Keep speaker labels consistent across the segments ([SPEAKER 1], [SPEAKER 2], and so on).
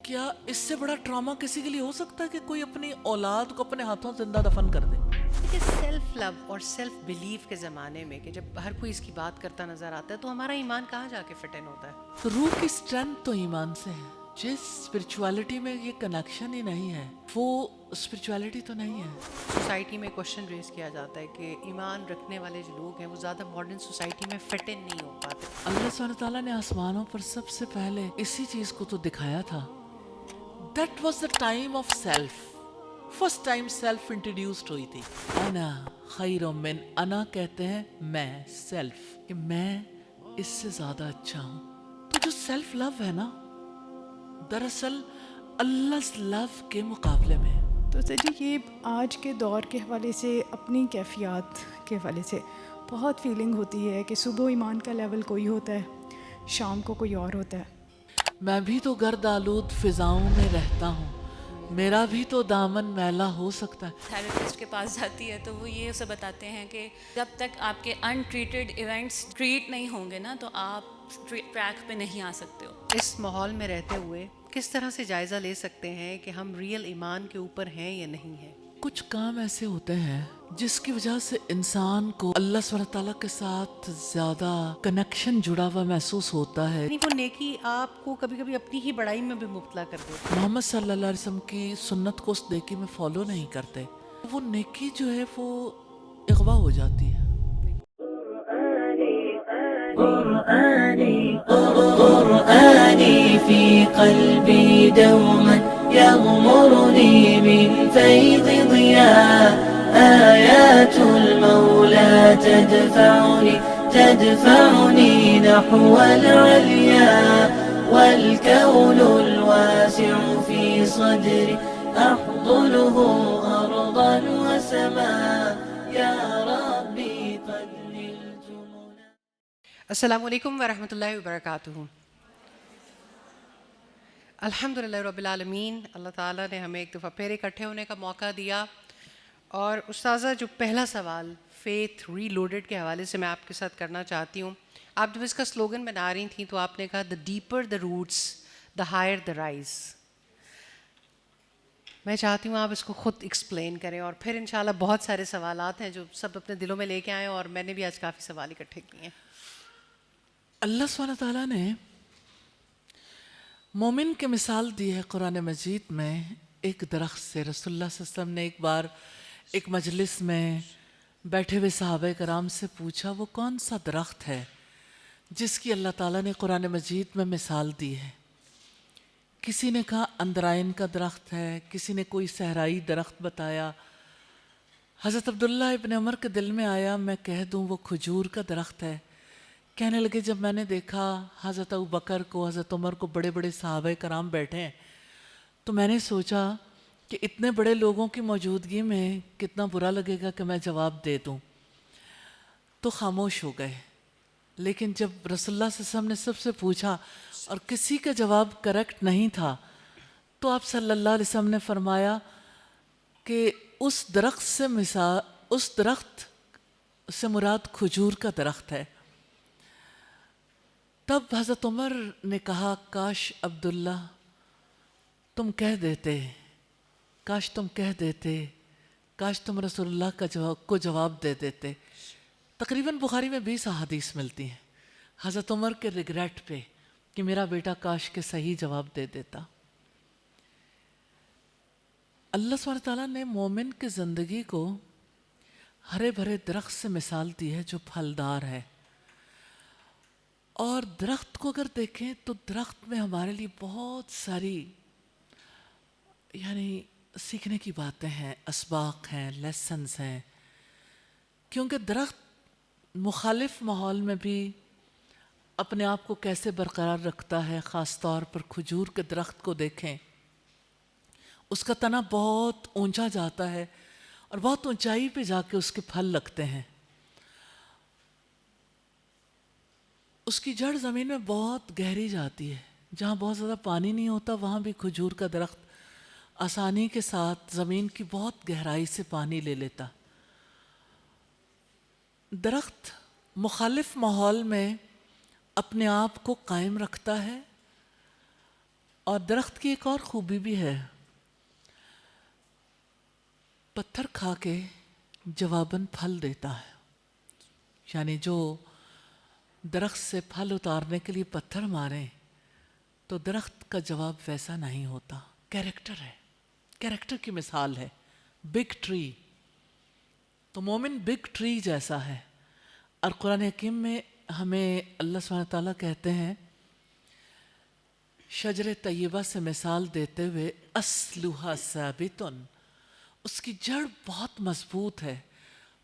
[SPEAKER 1] کیا اس سے بڑا ٹراما کسی کے لیے ہو سکتا ہے کہ کوئی اپنی اولاد کو اپنے ہاتھوں زندہ دفن کر دے؟
[SPEAKER 2] دیکھیے سیلف لو اور سیلف بیلیف کے زمانے میں کہ جب ہر کوئی اس کی بات کرتا نظر آتا ہے تو ہمارا ایمان کہاں جا کے فٹ ان ہوتا ہے؟
[SPEAKER 1] تو روح کی سٹرینتھ تو ایمان سے ہے. جس اسپرچویلٹی میں یہ کنیکشن ہی نہیں ہے وہ اسپرچویلٹی تو نہیں ہے.
[SPEAKER 2] سوسائٹی میں کوشچن ریز کیا جاتا ہے کہ ایمان رکھنے والے جو لوگ ہیں وہ زیادہ ماڈرن سوسائٹی میں فٹ ان نہیں ہو پاتے.
[SPEAKER 1] اللہ سبحانہ تعالیٰ نے آسمانوں پر سب سے پہلے اسی چیز کو تو دکھایا تھا. That was the time of self. First time self introduced ہوئی تھی. انا خیر من، انا کہتے ہیں میں، سیلف کہ میں اس سے زیادہ اچھا ہوں. تو جو سیلف لو ہے نا دراصل اللہ لو کے مقابلے میں.
[SPEAKER 3] تو سر جی یہ آج کے دور کے حوالے سے اپنی کیفیات کے حوالے سے بہت فیلنگ ہوتی ہے کہ صبح ایمان کا لیول کوئی ہوتا ہے، شام کو کوئی اور ہوتا ہے.
[SPEAKER 1] میں بھی تو گرد آلود فضاؤں میں رہتا ہوں، میرا بھی تو دامن میلا ہو سکتا ہے.
[SPEAKER 4] تھیراپسٹ کے پاس جاتی ہے تو وہ یہ اسے بتاتے ہیں کہ جب تک آپ کے ان ٹریٹڈ ایونٹس ٹریٹ نہیں ہوں گے نا تو آپ ٹریک پہ نہیں آ سکتے ہو.
[SPEAKER 2] اس ماحول میں رہتے ہوئے کس طرح سے جائزہ لے سکتے ہیں کہ ہم ریئل ایمان کے اوپر ہیں یا نہیں ہیں؟
[SPEAKER 1] کچھ کام ایسے ہوتے ہیں جس کی وجہ سے انسان کو اللہ سبحانہ تعالیٰ کے ساتھ زیادہ کنیکشن جڑا ہوا محسوس ہوتا ہے.
[SPEAKER 2] یعنی وہ نیکی آپ کو کبھی کبھی اپنی ہی بڑائی میں بھی مبتلا کر دیتی.
[SPEAKER 1] محمد صلی اللہ علیہ وسلم کی سنت کو اس نیکی میں فالو نہیں کرتے، وہ نیکی جو ہے وہ اغوا ہو جاتی ہے.
[SPEAKER 5] قرآني في قلبي دوما يغمرني من فيض ضياء آيات المولى تدفعني نحو العليا والكون الواسع في صدري أحضنه أرضا وسماء يا ربي قد نلت منى.
[SPEAKER 2] السلام علیکم ورحمۃ اللہ وبرکاتہ. الحمدللہ رب العالمین، اللہ تعالیٰ نے ہمیں ایک دفعہ پھر اکٹھے ہونے کا موقع دیا. اور استاذہ جو پہلا سوال فیتھ ری لوڈڈ کے حوالے سے میں آپ کے ساتھ کرنا چاہتی ہوں، آپ جب اس کا سلوگن بنا رہی تھیں تو آپ نے کہا the deeper the roots the higher the rise. میں چاہتی ہوں آپ اس کو خود ایکسپلین کریں اور پھر انشاءاللہ بہت سارے سوالات ہیں جو سب اپنے دلوں میں لے کے آئیں اور میں نے بھی آج کافی سوال اکٹھے کیے ہیں.
[SPEAKER 1] اللہ سبحانہ تعالیٰ نے مومن کی مثال دی ہے قرآن مجید میں ایک درخت سے. رسول اللہ صلی اللہ علیہ وسلم نے ایک بار ایک مجلس میں بیٹھے ہوئے صحابہ کرام سے پوچھا وہ کون سا درخت ہے جس کی اللہ تعالیٰ نے قرآن مجید میں مثال دی ہے. کسی نے کہا اندرائن کا درخت ہے، کسی نے کوئی صحرائی درخت بتایا. حضرت عبداللہ ابن عمر کے دل میں آیا میں کہہ دوں وہ کھجور کا درخت ہے. کہنے لگے جب میں نے دیکھا حضرت ابوبکر کو، حضرت عمر کو، بڑے بڑے صحابہ کرام بیٹھے ہیں تو میں نے سوچا کہ اتنے بڑے لوگوں کی موجودگی میں کتنا برا لگے گا کہ میں جواب دے دوں، تو خاموش ہو گئے. لیکن جب رسول اللہ صلی اللہ علیہ وسلم نے سب سے پوچھا اور کسی کا جواب کریکٹ نہیں تھا تو آپ صلی اللہ علیہ وسلم نے فرمایا کہ اس درخت سے مراد کھجور کا درخت ہے. تب حضرت عمر نے کہا کاش عبداللہ تم کہہ دیتے، کاش تم کہہ دیتے، کاش تم رسول اللہ کو جواب دے دیتے. تقریباً بخاری میں 20 احادیث ملتی ہیں حضرت عمر کے ریگریٹ پہ کہ میرا بیٹا کاش کے صحیح جواب دے دیتا. اللہ سبحانہ تعالیٰ نے مومن کی زندگی کو ہرے بھرے درخت سے مثال دی ہے جو پھلدار ہے. اور درخت کو اگر دیکھیں تو درخت میں ہمارے لیے بہت ساری یعنی سیکھنے کی باتیں ہیں، اسباق ہیں، لیسنز ہیں. کیونکہ درخت مخالف ماحول میں بھی اپنے آپ کو کیسے برقرار رکھتا ہے. خاص طور پر کھجور کے درخت کو دیکھیں، اس کا تنا بہت اونچا جاتا ہے اور بہت اونچائی پہ جا کے اس کے پھل لگتے ہیں. اس کی جڑ زمین میں بہت گہری جاتی ہے، جہاں بہت زیادہ پانی نہیں ہوتا وہاں بھی کھجور کا درخت آسانی کے ساتھ زمین کی بہت گہرائی سے پانی لے لیتا. درخت مخالف ماحول میں اپنے آپ کو قائم رکھتا ہے اور درخت کی ایک اور خوبی بھی ہے، پتھر کھا کے جواباً پھل دیتا ہے. یعنی جو درخت سے پھل اتارنے کے لیے پتھر ماریں تو درخت کا جواب ویسا نہیں ہوتا. کیریکٹر ہے، کیریکٹر کی مثال ہے. بگ ٹری، تو مومن بگ ٹری جیسا ہے. اور قرآن حکیم میں ہمیں اللہ سبحانہ تعالیٰ کہتے ہیں شجر طیبہ سے مثال دیتے ہوئے اصلها ثابت، اس کی جڑ بہت مضبوط ہے،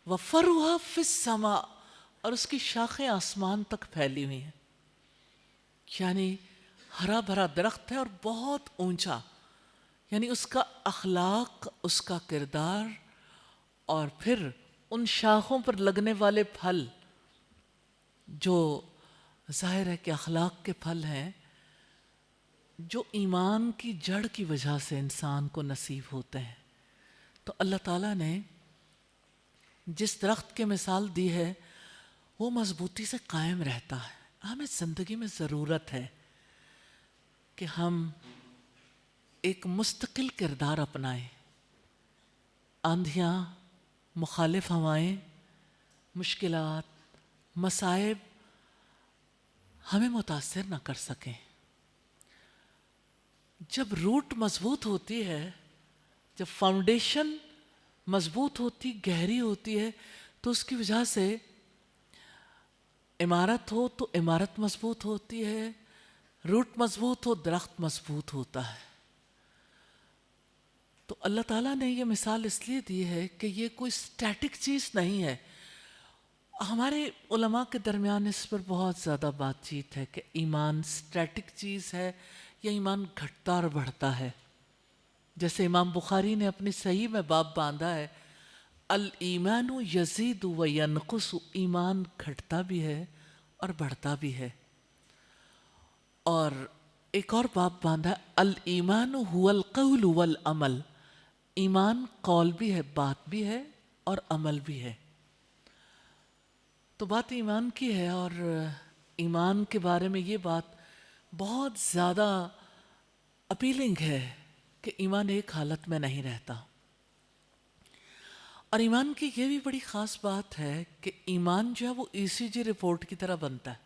[SPEAKER 1] وفرعها فی السماء، اور اس کی شاخیں آسمان تک پھیلی ہوئی ہیں. یعنی ہرا بھرا درخت ہے اور بہت اونچا. یعنی اس کا اخلاق، اس کا کردار، اور پھر ان شاخوں پر لگنے والے پھل جو ظاہر ہے کہ اخلاق کے پھل ہیں، جو ایمان کی جڑ کی وجہ سے انسان کو نصیب ہوتے ہیں. تو اللہ تعالیٰ نے جس درخت کی مثال دی ہے وہ مضبوطی سے قائم رہتا ہے. ہمیں زندگی میں ضرورت ہے کہ ہم ایک مستقل کردار اپنائیں. آندھیاں، مخالف ہوائیں، مشکلات، مصائب ہمیں متاثر نہ کر سکیں. جب روٹ مضبوط ہوتی ہے، جب فاؤنڈیشن مضبوط ہوتی، گہری ہوتی ہے، تو اس کی وجہ سے عمارت ہو تو عمارت مضبوط ہوتی ہے، روٹ مضبوط ہو درخت مضبوط ہوتا ہے. تو اللہ تعالیٰ نے یہ مثال اس لیے دی ہے کہ یہ کوئی سٹیٹک چیز نہیں ہے. ہمارے علماء کے درمیان اس پر بہت زیادہ بات چیت ہے کہ ایمان سٹیٹک چیز ہے یا ایمان گھٹتا اور بڑھتا ہے. جیسے امام بخاری نے اپنی صحیح میں باب باندھا ہے الایمان یزید و ینقص، ایمان گھٹتا بھی ہے اور بڑھتا بھی ہے. اور ایک اور باب باندھا ہے الایمان هو القول والعمل، ایمان قول بھی ہے، بات بھی ہے اور عمل بھی ہے. تو بات ایمان کی ہے، اور ایمان کے بارے میں یہ بات بہت زیادہ اپیلنگ ہے کہ ایمان ایک حالت میں نہیں رہتا. اور ایمان کی یہ بھی بڑی خاص بات ہے کہ ایمان جو ہے وہ ECG رپورٹ کی طرح بنتا ہے.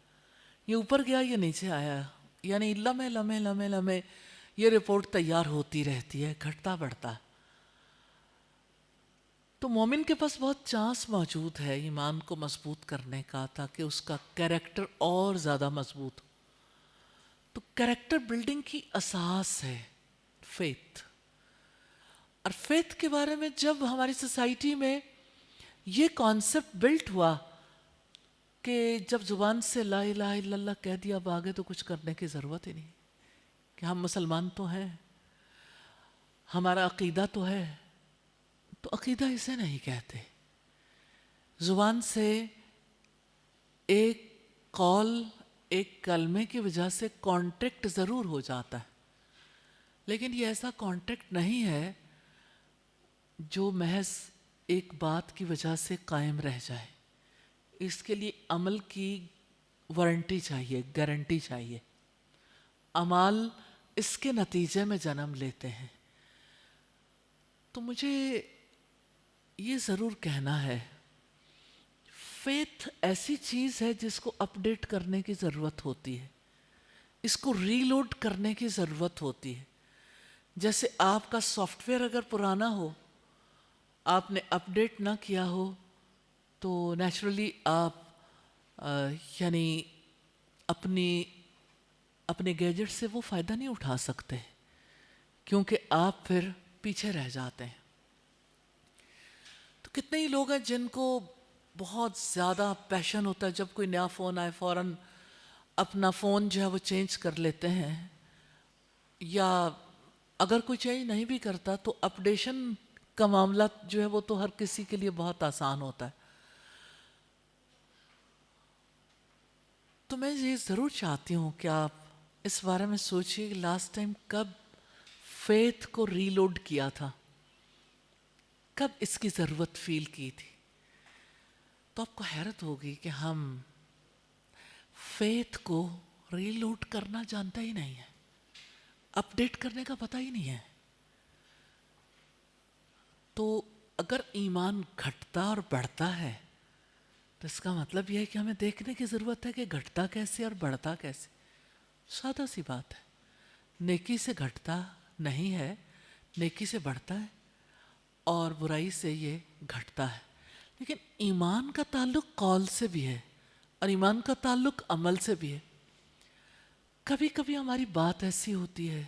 [SPEAKER 1] یہ اوپر گیا یہ نیچے آیا، یعنی لمحے لمحے لمحے لمحے یہ رپورٹ تیار ہوتی رہتی ہے، گھٹتا بڑھتا ہے. تو مومن کے پاس بہت چانس موجود ہے ایمان کو مضبوط کرنے کا تاکہ اس کا کیریکٹر اور زیادہ مضبوط ہو. تو کیریکٹر بلڈنگ کی اساس ہے فیتھ. اور فیتھ کے بارے میں جب ہماری سوسائٹی میں یہ کانسیپٹ بلٹ ہوا کہ جب زبان سے لا الہ الا اللہ کہہ دیا اب آگے تو کچھ کرنے کی ضرورت ہی نہیں، کہ ہم مسلمان تو ہیں، ہمارا عقیدہ تو ہے، تو عقیدہ اسے نہیں کہتے. زبان سے ایک قول، ایک کلمے کی وجہ سے کانٹیکٹ ضرور ہو جاتا ہے، لیکن یہ ایسا کانٹیکٹ نہیں ہے جو محض ایک بات کی وجہ سے قائم رہ جائے. اس کے لیے عمل کی وارنٹی چاہیے، گارنٹی چاہیے. اعمال اس کے نتیجے میں جنم لیتے ہیں. تو مجھے یہ ضرور کہنا ہے فیتھ ایسی چیز ہے جس کو اپ ڈیٹ کرنے کی ضرورت ہوتی ہے، اس کو ری لوڈ کرنے کی ضرورت ہوتی ہے. جیسے آپ کا سافٹ ویئر اگر پرانا ہو، آپ نے اپ ڈیٹ نہ کیا ہو، تو نیچرلی آپ یعنی اپنے گیجٹ سے وہ فائدہ نہیں اٹھا سکتے، کیونکہ آپ پھر پیچھے رہ جاتے ہیں. تو کتنے ہی لوگ ہیں جن کو بہت زیادہ پیشن ہوتا ہے، جب کوئی نیا فون آئے فوراً اپنا فون جو ہے وہ چینج کر لیتے ہیں، یا اگر کوئی چینج نہیں بھی کرتا تو اپڈیشن کا معاملہ جو ہے وہ تو ہر کسی کے لیے بہت آسان ہوتا ہے. تو میں یہ ضرور چاہتی ہوں کہ آپ اس بارے میں سوچیے کہ لاسٹ ٹائم کب فیتھ کو ری لوڈ کیا تھا، کب اس کی ضرورت فیل کی تھی. تو آپ کو حیرت ہوگی کہ ہم فیتھ کو ری لوڈ کرنا جانتے ہی نہیں ہیں. اپڈیٹ کرنے کا پتہ ہی نہیں ہے. تو اگر ایمان گھٹتا اور بڑھتا ہے تو اس کا مطلب یہ ہے کہ ہمیں دیکھنے کی ضرورت ہے کہ گھٹتا کیسے اور بڑھتا کیسے. سادہ سی بات ہے. نیکی سے گھٹتا نہیں ہے, نیکی سے بڑھتا ہے, اور برائی سے یہ گھٹتا ہے. لیکن ایمان کا تعلق قول سے بھی ہے اور ایمان کا تعلق عمل سے بھی ہے. کبھی کبھی ہماری بات ایسی ہوتی ہے,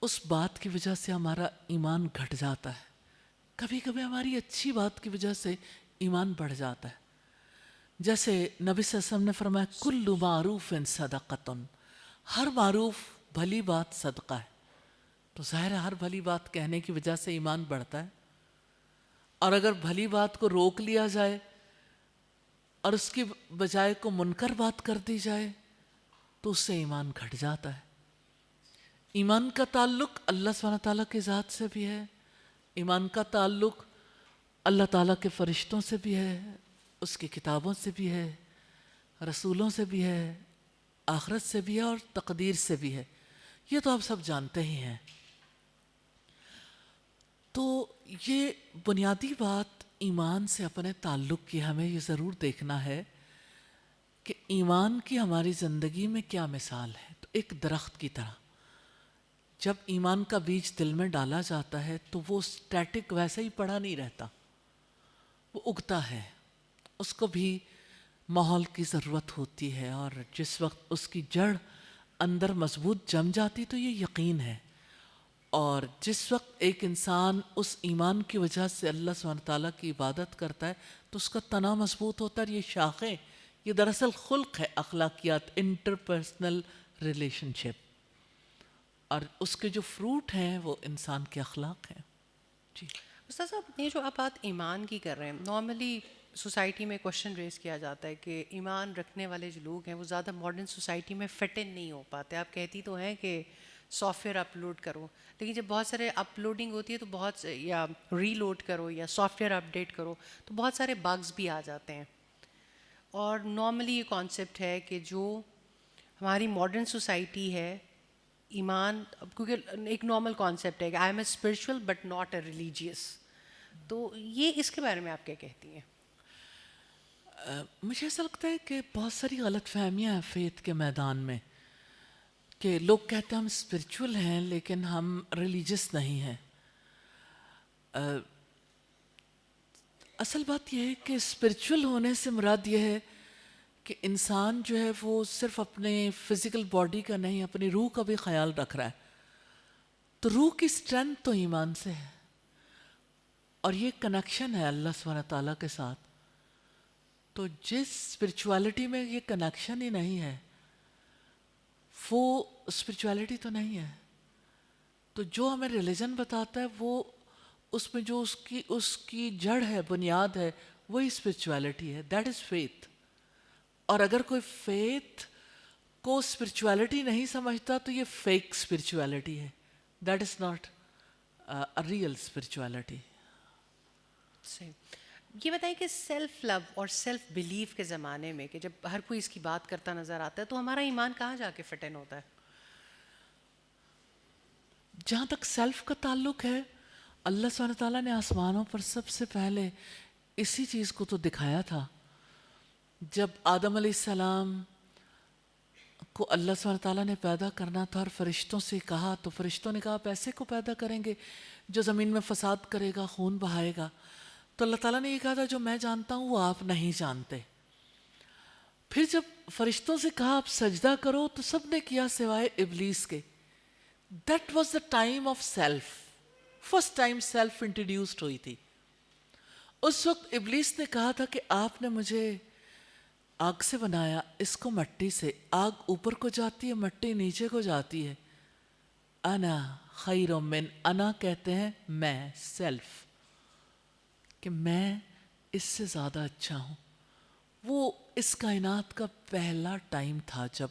[SPEAKER 1] اس بات کی وجہ سے ہمارا ایمان گھٹ جاتا ہے. کبھی کبھی ہماری اچھی بات کی وجہ سے ایمان بڑھ جاتا ہے. جیسے نبی صلی اللہ علیہ وسلم نے فرمایا کل معروف صدقۃ, ہر معروف بھلی بات صدقہ ہے. تو ظاہر ہے ہر بھلی بات کہنے کی وجہ سے ایمان بڑھتا ہے, اور اگر بھلی بات کو روک لیا جائے اور اس کی بجائے کو منکر بات کر دی جائے تو اس سے ایمان گھٹ جاتا ہے. ایمان کا تعلق اللہ سبحانہ تعالیٰ کی ذات سے بھی ہے, ایمان کا تعلق اللہ تعالیٰ کے فرشتوں سے بھی ہے, اس کی کتابوں سے بھی ہے, رسولوں سے بھی ہے, آخرت سے بھی ہے, اور تقدیر سے بھی ہے. یہ تو آپ سب جانتے ہی ہیں. تو یہ بنیادی بات ایمان سے اپنے تعلق کی ہمیں یہ ضرور دیکھنا ہے کہ ایمان کی ہماری زندگی میں کیا مثال ہے. تو ایک درخت کی طرح جب ایمان کا بیج دل میں ڈالا جاتا ہے تو وہ اسٹیٹک ویسے ہی پڑا نہیں رہتا, وہ اگتا ہے. اس کو بھی ماحول کی ضرورت ہوتی ہے, اور جس وقت اس کی جڑ اندر مضبوط جم جاتی تو یہ یقین ہے. اور جس وقت ایک انسان اس ایمان کی وجہ سے اللہ سبحانہ تعالیٰ کی عبادت کرتا ہے تو اس کا تنا مضبوط ہوتا ہے. اور یہ شاخیں, یہ دراصل خلق ہے, اخلاقیات, انٹرپرسنل ریلیشن شپ, اور اس کے جو فروٹ ہیں وہ انسان کے اخلاق ہیں. جی
[SPEAKER 2] استاد صاحب, یہ جو آپ بات ایمان کی کر رہے ہیں, نارملی سوسائٹی میں کوشچن ریز کیا جاتا ہے کہ ایمان رکھنے والے جو لوگ ہیں وہ زیادہ ماڈرن سوسائٹی میں فٹ ان نہیں ہو پاتے. آپ کہتی تو ہیں کہ سافٹ ویئر اپلوڈ کرو, لیکن جب بہت سارے اپلوڈنگ ہوتی ہے تو بہت, یا ری لوڈ کرو یا سافٹ ویئر اپڈیٹ کرو تو بہت سارے بگز بھی آ جاتے ہیں. اور نارملی یہ کانسیپٹ ہے کہ جو ہماری ماڈرن سوسائٹی ہے, ایمان, کیونکہ ایک نارمل کانسیپٹ ہے کہ I am a spiritual but not a religious, تو یہ اس کے بارے میں آپ کیا کہتی ہیں؟
[SPEAKER 1] مجھے ایسا لگتا ہے کہ بہت ساری غلط فہمیاں ہیں فیتھ کے میدان میں, کہ لوگ کہتے ہیں ہم اسپرچول ہیں لیکن ہم ریلیجس نہیں ہیں. اصل بات یہ ہے کہ اسپرچول ہونے سے مراد یہ ہے کہ انسان جو ہے وہ صرف اپنے فزیکل باڈی کا نہیں, اپنی روح کا بھی خیال رکھ رہا ہے. تو روح کی اسٹرینتھ تو ایمان سے ہے, اور یہ کنیکشن ہے اللہ سبحانہ تعالیٰ کے ساتھ. تو جس اسپرچویلٹی میں یہ کنیکشن ہی نہیں ہے وہ اسپرچویلٹی تو نہیں ہے. تو جو ہمیں ریلیجن بتاتا ہے وہ اس میں جو اس کی جڑ ہے, بنیاد ہے, وہی اسپرچویلٹی ہے. That is faith. اور اگر کوئی فیتھ کو اسپرچویلٹی نہیں سمجھتا تو یہ فیک اسپرچویلٹی ہے. That is not real spirituality.
[SPEAKER 2] صحیح. یہ بتائیں کہ سیلف لو اور سیلف بلیف کے زمانے میں کہ جب ہر کوئی اس کی بات کرتا نظر آتا ہے تو ہمارا ایمان کہاں جا کے فٹ ان ہوتا ہے؟
[SPEAKER 1] جہاں تک سیلف کا تعلق ہے, اللہ سبحانہ تعالیٰ نے آسمانوں پر سب سے پہلے اسی چیز کو تو دکھایا تھا. جب آدم علیہ السلام کو اللہ سبحانہ تعالیٰ نے پیدا کرنا تھا اور فرشتوں سے کہا, تو فرشتوں نے کہا آپ ایسے کو پیدا کریں گے جو زمین میں فساد کرے گا, خون بہائے گا. تو اللہ تعالیٰ نے یہ کہا تھا جو میں جانتا ہوں وہ آپ نہیں جانتے. پھر جب فرشتوں سے کہا آپ سجدہ کرو تو سب نے کیا سوائے ابلیس کے. That was the time of self. First time self introduced ہوئی تھی. اس وقت ابلیس نے کہا تھا کہ آپ نے مجھے آگ سے بنایا, اس کو مٹی سے. آگ اوپر کو جاتی ہے, مٹی نیچے کو جاتی ہے. انا خیر من, انا کہتے ہیں میں, سیلف, کہ میں اس سے زیادہ اچھا ہوں. وہ اس کائنات کا پہلا ٹائم تھا جب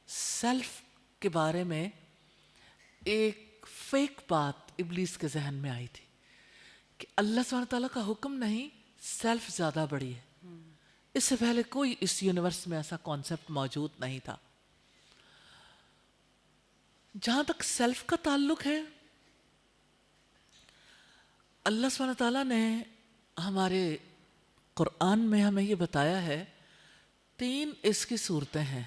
[SPEAKER 1] سیلف کے بارے میں ایک فیک بات ابلیس کے ذہن میں آئی تھی کہ اللہ سبحانہ تعالیٰ کا حکم نہیں, سیلف زیادہ بڑی ہے. اس سے پہلے کوئی اس یونیورس میں ایسا کانسیپٹ موجود نہیں تھا. جہاں تک سیلف کا تعلق ہے، اللہ سبحانہ تعالیٰ نے ہمارے قرآن میں ہمیں یہ بتایا ہے، 3 اس کی صورتیں ہیں۔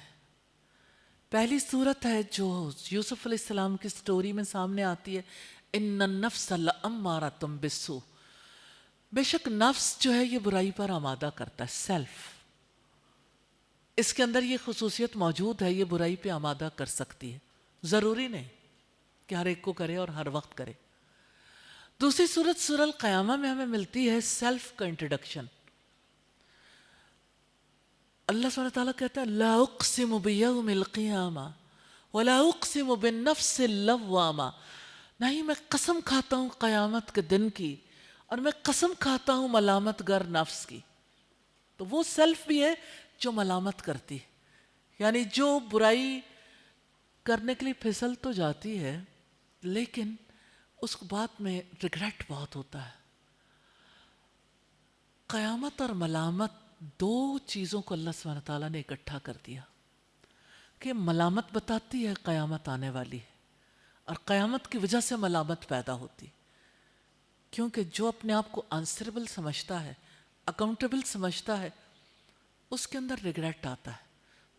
[SPEAKER 1] پہلی صورت ہے جو یوسف علیہ السلام کی سٹوری میں سامنے آتی ہے، ان النفس لامارۃ بالسوء، بے شک نفس جو ہے یہ برائی پر آمادہ کرتا ہے، سیلف، اس کے اندر یہ خصوصیت موجود ہے، یہ برائی پہ آمادہ کر سکتی ہے، ضروری نہیں کہ ہر ایک کو کرے اور ہر وقت کرے۔ دوسری صورت سورہ القیامہ میں ہمیں ملتی ہے سیلف کا انٹروڈکشن۔ اللہ سبحانہ تعالیٰ کہتا ہے لا اقسم بیوم القیامہ ولا اقسم بالنفس اللوامہ، نہیں میں قسم کھاتا ہوں قیامت کے دن کی، اور میں قسم کھاتا ہوں ملامت گر نفس کی۔ تو وہ سیلف بھی ہے جو ملامت کرتی ہے، یعنی جو برائی کرنے کے لیے پھسل تو جاتی ہے لیکن اس بات میں ریگریٹ بہت ہوتا ہے۔ قیامت اور ملامت 2 چیزوں کو اللہ سبحانہ تعالیٰ نے اکٹھا کر دیا کہ ملامت بتاتی ہے قیامت آنے والی ہے، اور قیامت کی وجہ سے ملامت پیدا ہوتی، کیونکہ جو اپنے آپ کو آنسریبل سمجھتا ہے، اکاؤنٹیبل سمجھتا ہے، اس کے اندر ریگریٹ آتا ہے،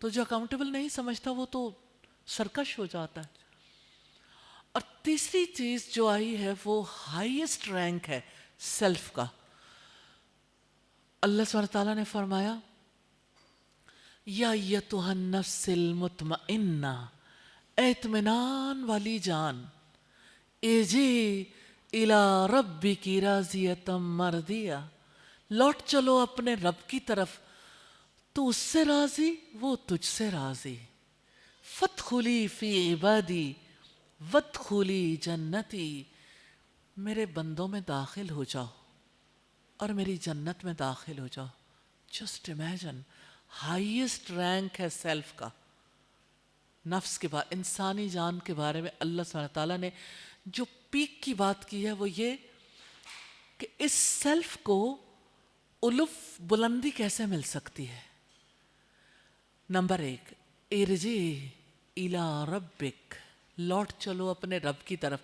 [SPEAKER 1] تو جو اکاؤنٹیبل نہیں سمجھتا وہ تو سرکش ہو جاتا ہے۔ اور تیسری چیز جو آئی ہے وہ ہائیسٹ رینک ہے سیلف کا۔ اللہ سبحانہ تعالیٰ نے فرمایا یا ایتھا النفس المطمئنہ، اے اطمینان والی جان، ارجعی الی ربک راضیۃ مرضیہ، لوٹ چلو اپنے رب کی طرف، تو اس سے راضی وہ تجھ سے راضی، فادخلی فی عبادی وادخلی جنتی، میرے بندوں میں داخل ہو جاؤ اور میری جنت میں داخل ہو جاؤ۔ جسٹ امیجن، ہائیسٹ رینک ہے سیلف کا۔ نفس کے بعد انسانی جان کے بارے میں اللہ سبحانہ تعالیٰ نے جو پیک کی بات کی ہے وہ یہ کہ اس سیلف کو الف بلندی کیسے مل سکتی ہے۔ نمبر 1، ارجعی الی ربک، لوٹ چلو اپنے رب کی طرف۔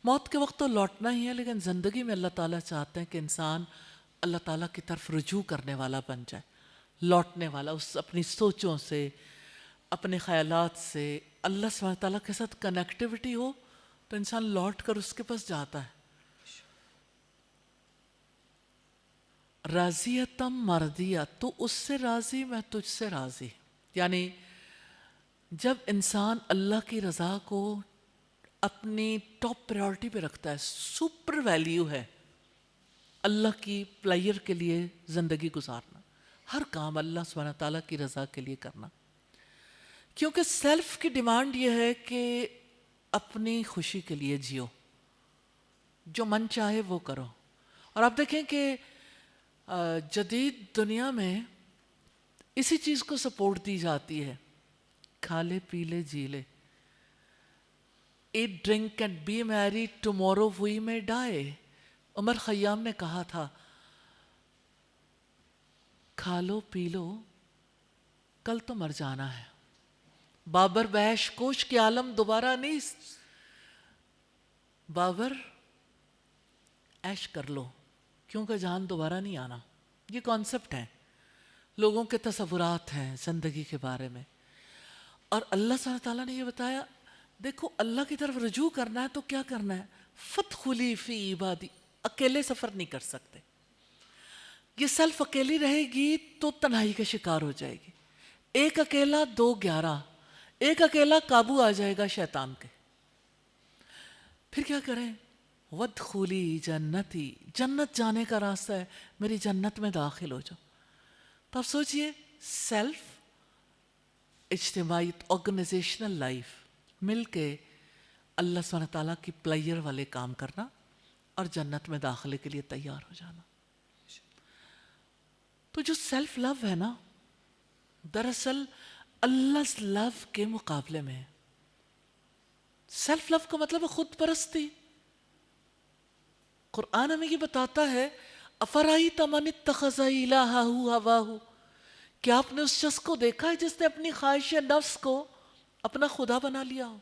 [SPEAKER 1] موت کے وقت تو لوٹنا ہی ہے، لیکن زندگی میں اللہ تعالیٰ چاہتے ہیں کہ انسان اللہ تعالیٰ کی طرف رجوع کرنے والا بن جائے، لوٹنے والا، اس اپنی سوچوں سے، اپنے خیالات سے اللہ سبحانہ تعالیٰ کے ساتھ کنیکٹیوٹی ہو تو انسان لوٹ کر اس کے پاس جاتا ہے۔ راضیتم مرضیہ، تو اس سے راضی میں تجھ سے راضی، یعنی جب انسان اللہ کی رضا کو اپنی ٹاپ پریورٹی پہ رکھتا ہے، سپر ویلیو ہے اللہ کی پلیئر کے لیے زندگی گزارنا، ہر کام اللہ سبحانہ تعالیٰ کی رضا کے لیے کرنا، کیونکہ سیلف کی ڈیمانڈ یہ ہے کہ اپنی خوشی کے لیے جیو، جو من چاہے وہ کرو۔ اور آپ دیکھیں کہ جدید دنیا میں اسی چیز کو سپورٹ دی جاتی ہے، کھا لے پی لے جی لے، ایٹ ڈرنک اینڈ بی میری ٹمورو وی میں ڈائے۔ عمر خیام نے کہا تھا کھا لو پی لو کل تو مر جانا ہے، بابر بیش کوش کے عالم دوبارہ نہیں، بابر عیش کر لو کیونکہ جان دوبارہ نہیں آنا۔ یہ کانسیپٹ ہے، لوگوں کے تصورات ہیں زندگی کے بارے میں، اور اللہ سبحانہ تعالیٰ نے یہ بتایا دیکھو اللہ کی طرف رجوع کرنا ہے تو کیا کرنا ہے، فادخلی فی عبادی، اکیلے سفر نہیں کر سکتے، یہ سیلف اکیلی رہے گی تو تنہائی کا شکار ہو جائے گی، ایک اکیلا 2 11، ایک اکیلا قابو آ جائے گا شیطان کے۔ پھر کیا کریں، وادخلی جنتی، جنت جانے کا راستہ ہے، میری جنت میں داخل ہو جاؤ۔ تو آپ سوچئے سیلف، اجتماعیت، آرگنائزیشنل لائف، مل کے اللہ سبحانہ تعالیٰ کی پلیئر والے کام کرنا اور جنت میں داخلے کے لیے تیار ہو جانا۔ تو جو سیلف لو ہے نا، دراصل اللہ لو کے مقابلے میں ہے۔ سیلف لو کا مطلب ہے خود پرستی۔ قرآن ہمیں یہ بتاتا ہے افرأیت من اتخذ الہہ ہواہ، کیا آپ نے اس شخص کو دیکھا ہے جس نے اپنی خواہش نفس کو اپنا خدا بنا لیا ہو؟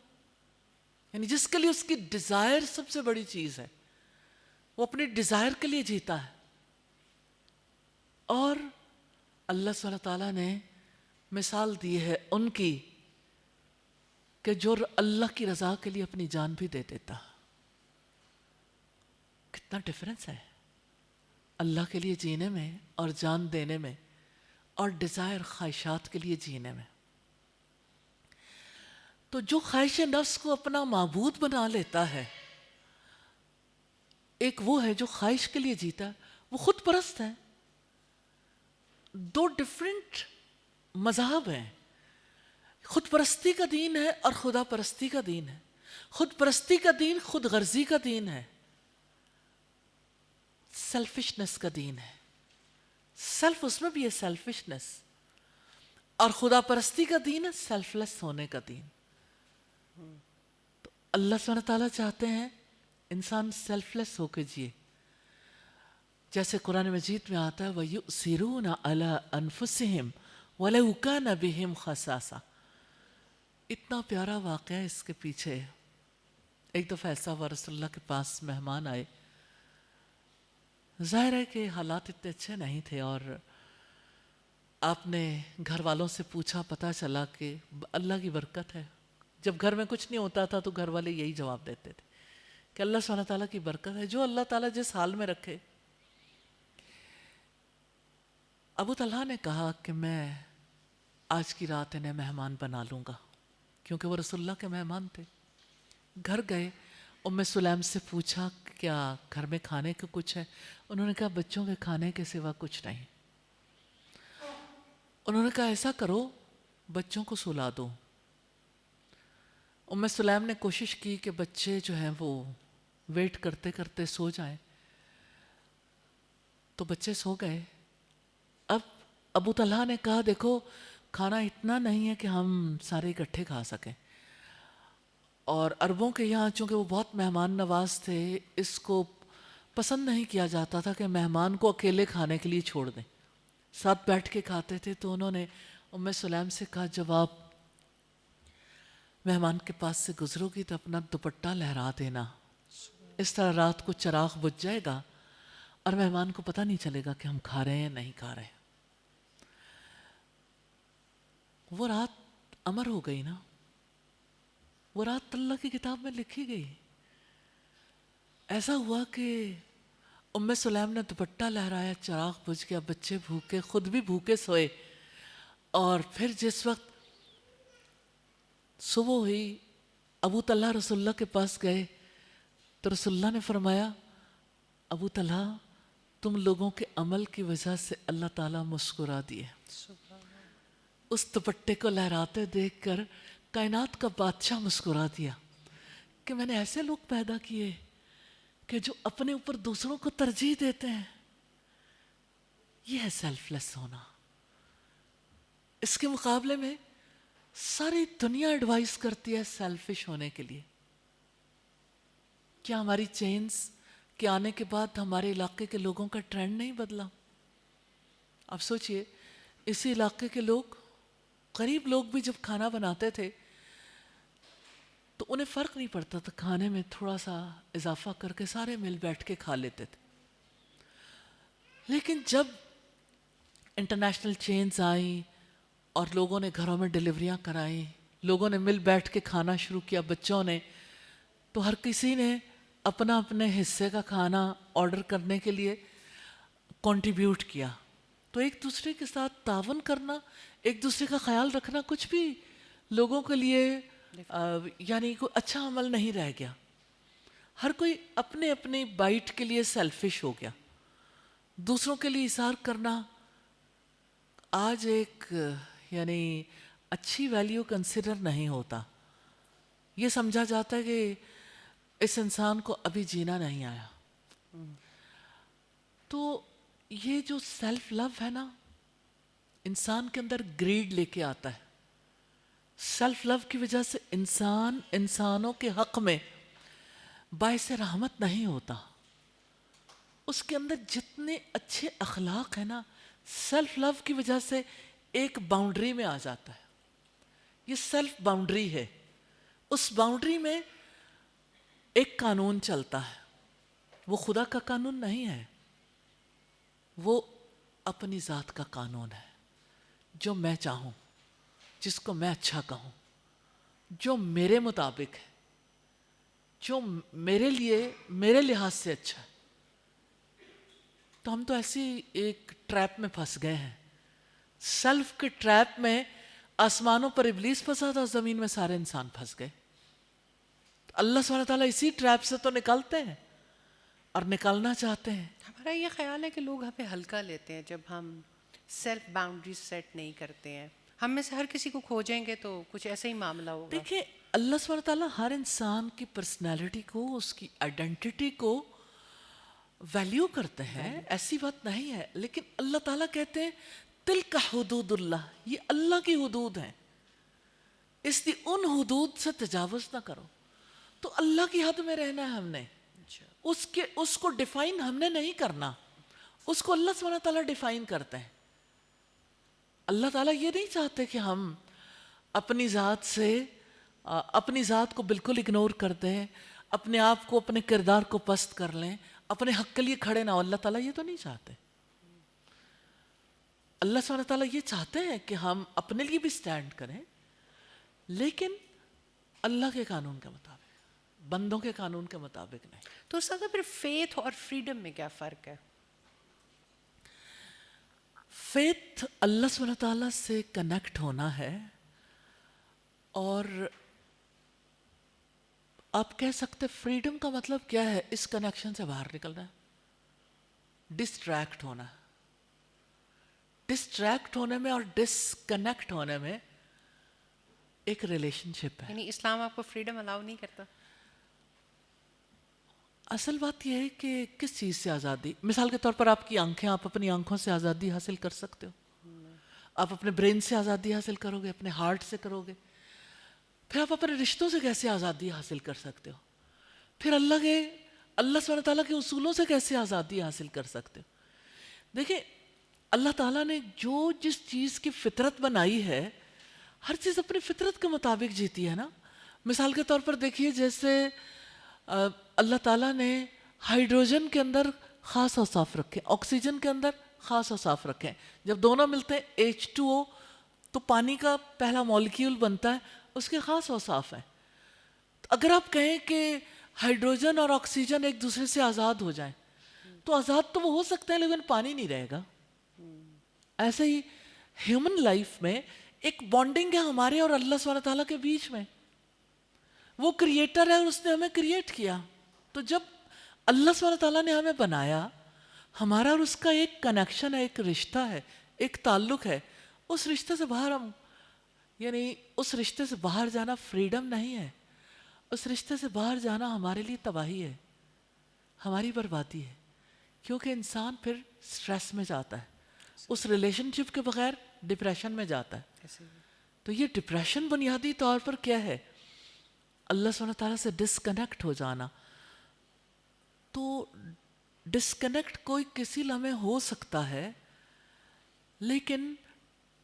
[SPEAKER 1] یعنی جس کے لیے اس کی ڈیزائر سب سے بڑی چیز ہے، وہ اپنی ڈیزائر کے لیے جیتا ہے. اور اللہ سبحانہ تعالیٰ نے مثال دی ہے ان کی کہ جو اللہ کی رضا کے لیے اپنی جان بھی دے دیتا. کتنا ڈفرینس ہے اللہ کے لیے جینے میں اور جان دینے میں، اور ڈیزائر خواہشات کے لیے جینے میں. تو جو خواہش نفس کو اپنا معبود بنا لیتا ہے، ایک وہ ہے جو خواہش کے لیے جیتا ہے، وہ خود پرست ہے. دو ڈفرینٹ مذہب ہیں. خود پرستی کا دین ہے اور خدا پرستی کا دین ہے. خود پرستی کا دین خود غرضی کا دین ہے، سیلفشنس کا دین ہے. سیلف اس میں بھی ہے سیلفشنس. اور خدا پرستی کا دین ہے سیلف لیس ہونے کا دین. تو اللہ سبحانہ تعالیٰ چاہتے ہیں انسان سیلف لیس ہو کے جیے. جیسے قرآن مجید میں آتا ہے وَيُؤْثِرُونَ عَلَىٰ أَنفُسِهِمْ وَلَوْ كَانَ بِهِمْ خَصَاصَةٌ. اتنا پیارا واقعہ ہے اس کے پیچھے. ایک دفعہ ایسا ہوا رسول اللہ کے پاس مہمان آئے. ظاہر ہے کہ حالات اتنے اچھے نہیں تھے، اور آپ نے گھر والوں سے پوچھا، پتہ چلا کہ اللہ کی برکت ہے. جب گھر میں کچھ نہیں ہوتا تھا تو گھر والے یہی جواب دیتے تھے کہ اللہ سبحانہ تعالیٰ کی برکت ہے، جو اللہ تعالیٰ جس حال میں رکھے. ابو طلحہ نے کہا کہ میں آج کی رات انہیں مہمان بنا لوں گا، کیونکہ وہ رسول اللہ کے مہمان تھے. گھر گئے، ام سلیم سے پوچھا کیا گھر میں کھانے کا کچھ ہے؟ انہوں نے کہا بچوں کے کھانے کے سوا کچھ نہیں. انہوں نے کہا ایسا کرو بچوں کو سلا دو. ام سلیم نے کوشش کی کہ بچے جو ہیں وہ ویٹ کرتے کرتے سو جائیں، تو بچے سو گئے. اب ابو طلحہ نے کہا دیکھو کھانا اتنا نہیں ہے کہ ہم سارے اکٹھے کھا سکیں، اور عربوں کے یہاں چونکہ وہ بہت مہمان نواز تھے، اس کو پسند نہیں کیا جاتا تھا کہ مہمان کو اکیلے کھانے کے لیے چھوڑ دیں، ساتھ بیٹھ کے کھاتے تھے. تو انہوں نے ام سلیم سے کہا جب آپ مہمان کے پاس سے گزرو گی تو اپنا دوپٹہ لہرا دینا، اس طرح رات کو چراغ بجھ جائے گا اور مہمان کو پتہ نہیں چلے گا کہ ہم کھا رہے ہیں نہیں کھا رہے. وہ رات امر ہو گئی نا، وہ رات اللہ کی کتاب میں لکھی گئی. ایسا ہوا کہ ام سلیم نے دوپٹہ لہرایا، چراغ بجھ گیا، بچے بھوکے، خود بھی بھوکے سوئے. اور پھر جس وقت صبح ہوئی ابو طلحہ رسول اللہ کے پاس گئے تو رسول اللہ نے فرمایا ابو طلحہ تم لوگوں کے عمل کی وجہ سے اللہ تعالیٰ مسکرا دیے. اس دوپٹے کو لہراتے دیکھ کر کائنات کا بادشاہ مسکرا دیا کہ میں نے ایسے لوگ پیدا کیے کہ جو اپنے اوپر دوسروں کو ترجیح دیتے ہیں. یہ ہے سیلف لیس ہونا. اس کے مقابلے میں ساری دنیا ایڈوائز کرتی ہے سیلفش ہونے کے لیے. کیا ہماری چینز کے آنے کے بعد ہمارے علاقے کے لوگوں کا ٹرینڈ نہیں بدلا؟ آپ سوچئے اسی علاقے کے لوگ، غریب لوگ بھی جب کھانا بناتے تھے تو انہیں فرق نہیں پڑتا تھا، کھانے میں تھوڑا سا اضافہ کر کے سارے مل بیٹھ کے کھا لیتے تھے. لیکن جب انٹرنیشنل چینز آئیں اور لوگوں نے گھروں میں ڈلیوریاں کرائیں، لوگوں نے مل بیٹھ کے کھانا شروع کیا، بچوں نے، تو ہر کسی نے اپنا اپنے حصے کا کھانا آرڈر کرنے کے لیے کنٹریبیوٹ کیا. تو ایک دوسرے کے ساتھ تعاون کرنا، ایک دوسرے کا خیال رکھنا کچھ بھی لوگوں کے لیے یعنی کوئی اچھا عمل نہیں رہ گیا. ہر کوئی اپنے اپنے بائٹ کے لیے سیلفش ہو گیا. دوسروں کے لیے اظہار کرنا آج ایک یعنی اچھی ویلیو کنسیڈر نہیں ہوتا. یہ سمجھا جاتا ہے کہ اس انسان کو ابھی جینا نہیں آیا. تو یہ جو سیلف لو ہے نا، انسان کے اندر گریڈ لے کے آتا ہے. سیلف لو کی وجہ سے انسان انسانوں کے حق میں باعث رحمت نہیں ہوتا. اس کے اندر جتنے اچھے اخلاق ہیں نا، سیلف لو کی وجہ سے ایک باؤنڈری میں آ جاتا ہے. یہ سیلف باؤنڈری ہے. اس باؤنڈری میں ایک قانون چلتا ہے، وہ خدا کا قانون نہیں ہے، وہ اپنی ذات کا قانون ہے، جو میں چاہوں، جس کو میں اچھا کہوں، جو میرے مطابق ہے، جو میرے لیے میرے لحاظ سے اچھا ہے۔ تو ہم تو ایسی ایک ٹریپ میں پھنس گئے ہیں، سیلف کے ٹریپ میں۔ آسمانوں پر ابلیس پھنسا تھا، زمین میں سارے انسان پھنس گئے۔ اللہ سبحانہ تعالیٰ اسی ٹریپ سے تو نکلتے ہیں اور نکالنا چاہتے ہیں۔
[SPEAKER 2] ہمارا یہ خیال ہے کہ لوگ ہمیں ہلکا لیتے ہیں جب ہم سیلف باؤنڈری سیٹ نہیں کرتے ہیں۔ ہم میں سے ہر کسی کو کھوجیں گے تو کچھ ایسا ہی معاملہ ہوگا۔
[SPEAKER 1] دیکھیں، اللہ سبحانہ تعالیٰ ہر انسان کی پرسنالٹی کو، اس کی آئیڈینٹی کو ویلیو کرتے ہیں، ایسی بات نہیں ہے، لیکن اللہ تعالیٰ کہتے ہیں تلک حدود اللہ، یہ اللہ کی حدود ہیں، اس لیے ان حدود سے تجاوز نہ کرو۔ تو اللہ کی حد میں رہنا ہے ہم نے، اس کو ڈیفائن ہم نے نہیں کرنا، اس کو اللہ سبحانہ تعالیٰ ڈیفائن کرتے ہیں۔ اللہ تعالیٰ یہ نہیں چاہتے کہ ہم اپنی ذات کو بالکل اگنور کر دیں، اپنے آپ کو، اپنے کردار کو پست کر لیں، اپنے حق کے لیے کھڑے نہ ہو۔ اللہ تعالیٰ یہ تو نہیں چاہتے۔ اللہ سبحانہ تعالیٰ یہ چاہتے ہیں کہ ہم اپنے لیے بھی سٹینڈ کریں، لیکن اللہ کے قانون کے مطابق، بندوں کے قانون کے مطابق نہیں۔
[SPEAKER 2] تو اس کا پھر فیتھ اور فریڈم میں کیا فرق ہے؟
[SPEAKER 1] فیتھ اللہ سبحانہ تعالیٰ سے کنیکٹ ہونا ہے، اور آپ کہہ سکتے فریڈم کا مطلب کیا ہے؟ اس کنیکشن سے باہر نکلنا ہے، ڈسٹریکٹ ہونا ہے۔ ڈسٹریکٹ ہونے میں اور ڈسکنیکٹ ہونے میں ایک ریلیشن شپ ہے۔
[SPEAKER 2] یعنی اسلام آپ کو فریڈم الاؤ نہیں کرتا؟
[SPEAKER 1] اصل بات یہ ہے کہ کس چیز سے آزادی؟ مثال کے طور پر آپ کی آنکھیں، آپ اپنی آنکھوں سے آزادی حاصل کر سکتے ہو، آپ اپنے برین سے آزادی حاصل کرو گے، اپنے ہارٹ سے کرو گے، پھر آپ اپنے رشتوں سے کیسے آزادی حاصل کر سکتے ہو؟ پھر اللہ سبحانہ تعالیٰ کے اصولوں سے کیسے آزادی حاصل کر سکتے ہو؟ دیکھیں، اللہ تعالیٰ نے جس چیز کی فطرت بنائی ہے، ہر چیز اپنی فطرت کے مطابق جیتی ہے نا۔ مثال کے طور پر دیکھیے، جیسے اللہ تعالیٰ نے ہائیڈروجن کے اندر خاص اوصاف رکھے، آکسیجن کے اندر خاص اوصاف رکھے۔ جب دونوں ملتے ہیں H2O تو پانی کا پہلا مالیکیول بنتا ہے، اس کے خاص اوصاف ہیں۔ اگر آپ کہیں کہ ہائیڈروجن اور آکسیجن ایک دوسرے سے آزاد ہو جائیں تو آزاد تو وہ ہو سکتے ہیں، لیکن پانی نہیں رہے گا۔ ایسے ہی ہیومن لائف میں ایک بانڈنگ ہے ہمارے اور اللہ سبحانہ تعالیٰ کے بیچ میں۔ وہ کریٹر ہے اور اس نے ہمیں کریٹ کیا۔ تو جب اللہ سبحانہ تعالیٰ نے ہمیں بنایا، ہمارا اور اس کا ایک کنیکشن ہے، ایک رشتہ ہے، ایک تعلق ہے۔ اس رشتے سے باہر اس رشتے سے باہر جانا فریڈم نہیں ہے۔ اس رشتے سے باہر جانا ہمارے لیے تباہی ہے، ہماری بربادی ہے، کیونکہ انسان پھر سٹریس میں جاتا ہے، اس ریلیشن شپ کے بغیر ڈپریشن میں جاتا ہے۔ تو یہ ڈپریشن بنیادی طور پر کیا ہے؟ اللہ سبحانہ تعالیٰ سے ڈسکنیکٹ ہو جانا۔ تو ڈسکنیکٹ کوئی کسی لمحے ہو سکتا ہے، لیکن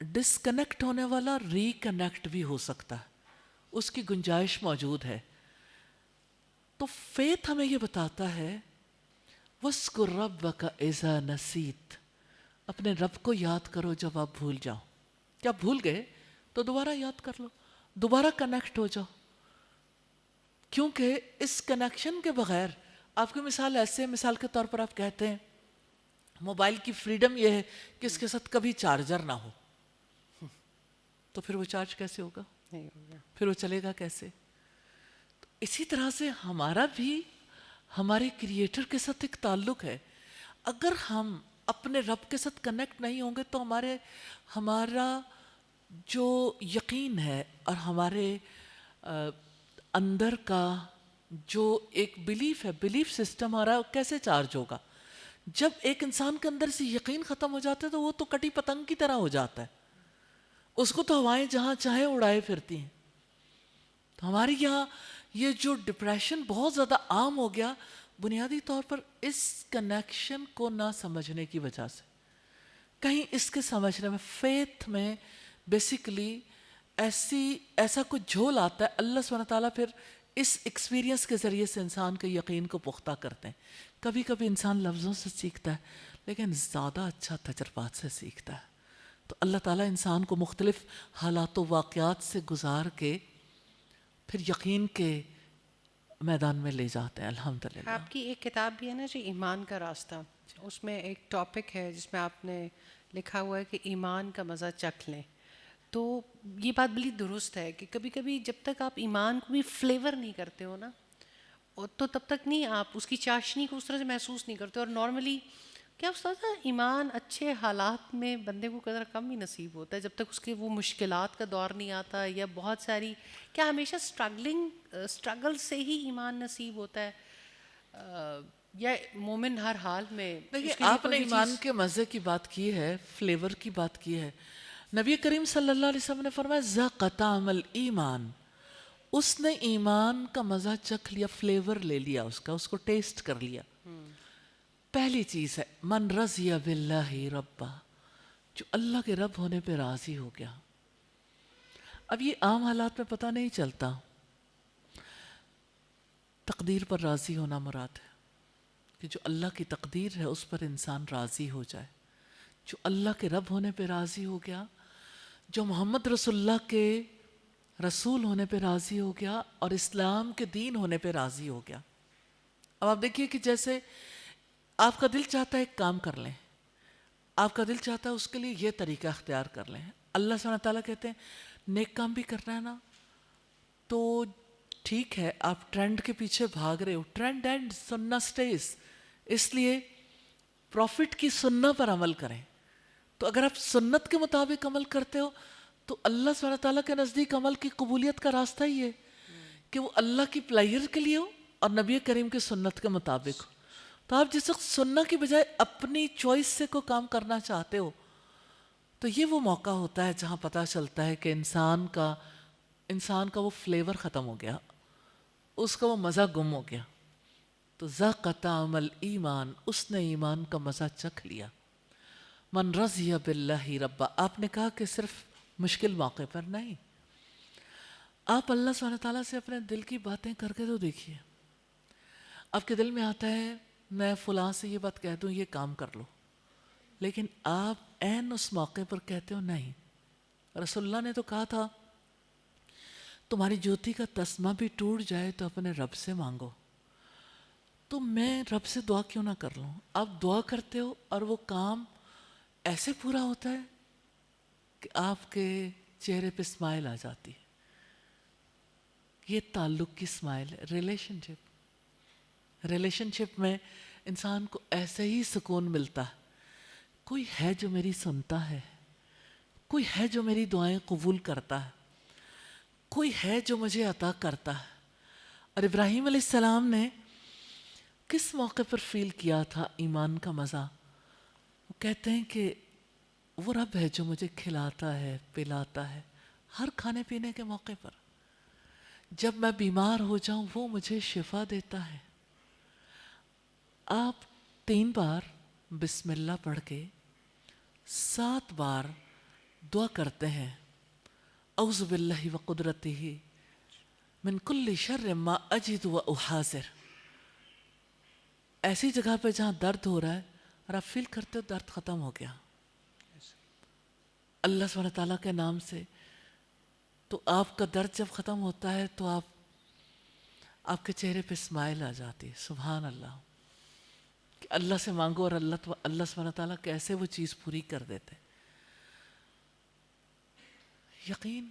[SPEAKER 1] ڈسکنیکٹ ہونے والا ریکنیکٹ بھی ہو سکتا ہے، اس کی گنجائش موجود ہے۔ تو فیتھ ہمیں یہ بتاتا ہے وَاذْكُرْ رَبَّكَ إِذَا نَسِيتَ، اپنے رب کو یاد کرو جب آپ بھول جاؤ۔ کیا بھول گئے تو دوبارہ یاد کر لو، دوبارہ کنیکٹ ہو جاؤ، کیونکہ اس کنیکشن کے بغیر آپ کی مثال ایسے، مثال کے طور پر آپ کہتے ہیں موبائل کی فریڈم یہ ہے کہ اس کے ساتھ کبھی چارجر نہ ہو، تو پھر وہ چارج کیسے ہوگا؟
[SPEAKER 2] نہیں ہوگا۔
[SPEAKER 1] پھر وہ چلے گا کیسے؟ تو اسی طرح سے ہمارا بھی ہمارے کریٹر کے ساتھ ایک تعلق ہے۔ اگر ہم اپنے رب کے ساتھ کنیکٹ نہیں ہوں گے تو ہمارا جو یقین ہے اور ہمارے اندر کا جو ایک بلیف ہے، بلیف سسٹم ہمارا کیسے چارج ہوگا؟ جب ایک انسان کے اندر سے یقین ختم ہو جاتا ہے تو وہ تو کٹی پتنگ کی طرح ہو جاتا ہے، اس کو تو ہوائیں جہاں چاہے اڑائے پھرتی ہیں۔ تو ہمارے یہاں یہ جو ڈپریشن بہت زیادہ عام ہو گیا، بنیادی طور پر اس کنیکشن کو نہ سمجھنے کی وجہ سے۔ کہیں اس کے سمجھنے میں، فیتھ میں بیسیکلی ایسا کچھ جھول آتا ہے، اللہ سبحانہ تعالیٰ پھر اس ایکسپیرینس کے ذریعے سے انسان کے یقین کو پختہ کرتے ہیں. کبھی کبھی انسان لفظوں سے سیکھتا ہے لیکن زیادہ اچھا تجربات سے سیکھتا ہے. تو اللہ تعالیٰ انسان کو مختلف حالات و واقعات سے گزار کے پھر یقین کے میدان میں لے جاتے ہیں. الحمدللہ.
[SPEAKER 2] آپ کی ایک کتاب بھی ہے نا جی، ایمان کا راستہ، اس میں ایک ٹاپک ہے جس میں آپ نے لکھا ہوا ہے کہ ایمان کا مزہ چکھ لیں. تو یہ بات بڑی درست ہے کہ کبھی کبھی جب تک آپ ایمان کو بھی فلیور نہیں کرتے ہو نا، تو تب تک نہیں آپ اس کی چاشنی کو اس طرح سے محسوس نہیں کرتے. اور نارملی کیا استاد ایمان اچھے حالات میں بندے کو قدر کم ہی نصیب ہوتا ہے جب تک اس کے وہ مشکلات کا دور نہیں آتا، یا بہت ساری، کیا ہمیشہ اسٹرگل سے ہی ایمان نصیب ہوتا ہے، یا مومن ہر حال میں؟
[SPEAKER 1] دیکھیے
[SPEAKER 2] اس کے لیے
[SPEAKER 1] آپ نے
[SPEAKER 2] کوئی بھی
[SPEAKER 1] ایمان
[SPEAKER 2] چیز-
[SPEAKER 1] کے مزے کی بات کی ہے، فلیور کی بات کی ہے. نبی کریم صلی اللہ علیہ وسلم نے فرمایا ذاق طعم الایمان، اس نے ایمان کا مزہ چکھ لیا، فلیور لے لیا اس کا، اس کو ٹیسٹ کر لیا. پہلی چیز ہے من رضی باللہ ربا، جو اللہ کے رب ہونے پہ راضی ہو گیا. اب یہ عام حالات میں پتہ نہیں چلتا. تقدیر پر راضی ہونا مراد ہے کہ جو اللہ کی تقدیر ہے اس پر انسان راضی ہو جائے. جو اللہ کے رب ہونے پہ راضی ہو گیا، جو محمد رسول اللہ کے رسول ہونے پہ راضی ہو گیا اور اسلام کے دین ہونے پہ راضی ہو گیا. اب آپ دیکھیے کہ جیسے آپ کا دل چاہتا ہے ایک کام کر لیں، آپ کا دل چاہتا ہے اس کے لیے یہ طریقہ اختیار کر لیں. اللہ سبحانہ تعالیٰ کہتے ہیں نیک کام بھی کرنا ہے نا تو ٹھیک ہے، آپ ٹرینڈ کے پیچھے بھاگ رہے ہو، ٹرینڈ اینڈ سننا سٹیز، اس لیے پروفٹ کی سننا پر عمل کریں. تو اگر آپ سنت کے مطابق عمل کرتے ہو تو اللہ سبحانہ تعالیٰ کے نزدیک عمل کی قبولیت کا راستہ ہی ہے کہ وہ اللہ کی پلائر کے لیے ہو اور نبی کریم کی سنت کے مطابق ہو. تو آپ جس وقت سننا کی بجائے اپنی چوائس سے کوئی کام کرنا چاہتے ہو تو یہ وہ موقع ہوتا ہے جہاں پتہ چلتا ہے کہ انسان کا وہ فلیور ختم ہو گیا، اس کا وہ مزہ گم ہو گیا. تو ذاق طعم الایمان، اس نے ایمان کا مزہ چکھ لیا. من رضی باللہ ربا، آپ نے کہا کہ صرف مشکل موقع پر نہیں، آپ اللہ سبحانہ تعالیٰ سے اپنے دل کی باتیں کر کے تو دیکھیے. آپ کے دل میں آتا ہے میں فلاں سے یہ بات کہہ دوں یہ کام کر لو، لیکن آپ عین اس موقع پر کہتے ہو نہیں. رسول اللہ نے تو کہا تھا تمہاری جوتی کا تسمہ بھی ٹوٹ جائے تو اپنے رب سے مانگو. تو میں رب سے دعا کیوں نہ کر لوں؟ آپ دعا کرتے ہو اور وہ کام ایسے پورا ہوتا ہے کہ آپ کے چہرے پہ اسمائل آ جاتی ہے. یہ تعلق کی اسمائل ہے. ریلیشن شپ میں انسان کو ایسے ہی سکون ملتا ہے، کوئی ہے جو میری سنتا ہے، کوئی ہے جو میری دعائیں قبول کرتا ہے، کوئی ہے جو مجھے عطا کرتا ہے. اور ابراہیم علیہ السلام نے کس موقع پر فیل کیا تھا ایمان کا مزہ؟ وہ کہتے ہیں کہ وہ رب ہے جو مجھے کھلاتا ہے پلاتا ہے ہر کھانے پینے کے موقع پر. جب میں بیمار ہو جاؤں وہ مجھے شفا دیتا ہے. آپ 3 بار بسم اللہ پڑھ کے 7 بار دعا کرتے ہیں اعوذ باللہ وقدرتہ من کل شر ما اجد و احاذر. ایسی جگہ پہ جہاں درد ہو رہا ہے اور آپ فیل کرتے ہو درد ختم ہو گیا اللہ سبحانہ تعالیٰ کے نام سے، تو آپ کا درد جب ختم ہوتا ہے تو آپ کے چہرے پہ اسمائل آ جاتی ہے. سبحان اللہ. کہ اللہ سے مانگو اور اللہ سبحانہ تعالیٰ کیسے وہ چیز پوری کر دیتے. یقین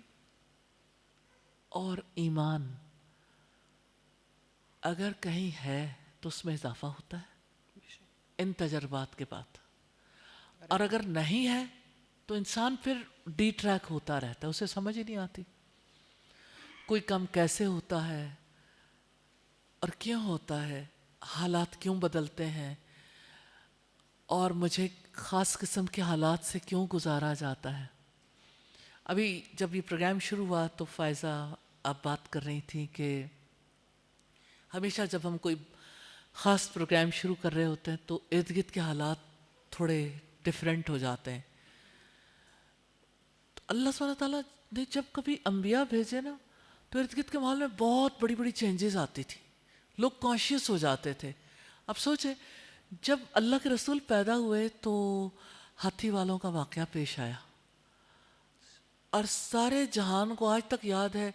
[SPEAKER 1] اور ایمان اگر کہیں ہے تو اس میں اضافہ ہوتا ہے ان تجربات کے بعد، اور اگر نہیں ہے تو انسان پھر ڈی ٹریک ہوتا رہتا ہے، اسے سمجھ ہی نہیں آتی کوئی کام کیسے ہوتا ہے اور کیوں ہوتا ہے، حالات کیوں بدلتے ہیں اور مجھے خاص قسم کے حالات سے کیوں گزارا جاتا ہے. ابھی جب یہ پروگرام شروع ہوا تو فائزہ آپ بات کر رہی تھیں کہ ہمیشہ جب ہم کوئی خاص پروگرام شروع کر رہے ہوتے ہیں تو ارد گرد کے حالات تھوڑے ڈیفرنٹ ہو جاتے ہیں. تو اللہ سبحانہ تعالیٰ نے جب کبھی انبیاء بھیجے نا تو ارد گرد کے ماحول میں بہت بڑی بڑی چینجز آتی تھی، لوگ کانشیس ہو جاتے تھے. اب سوچیں جب اللہ کے رسول پیدا ہوئے تو ہاتھی والوں کا واقعہ پیش آیا، اور سارے جہان کو آج تک یاد ہے،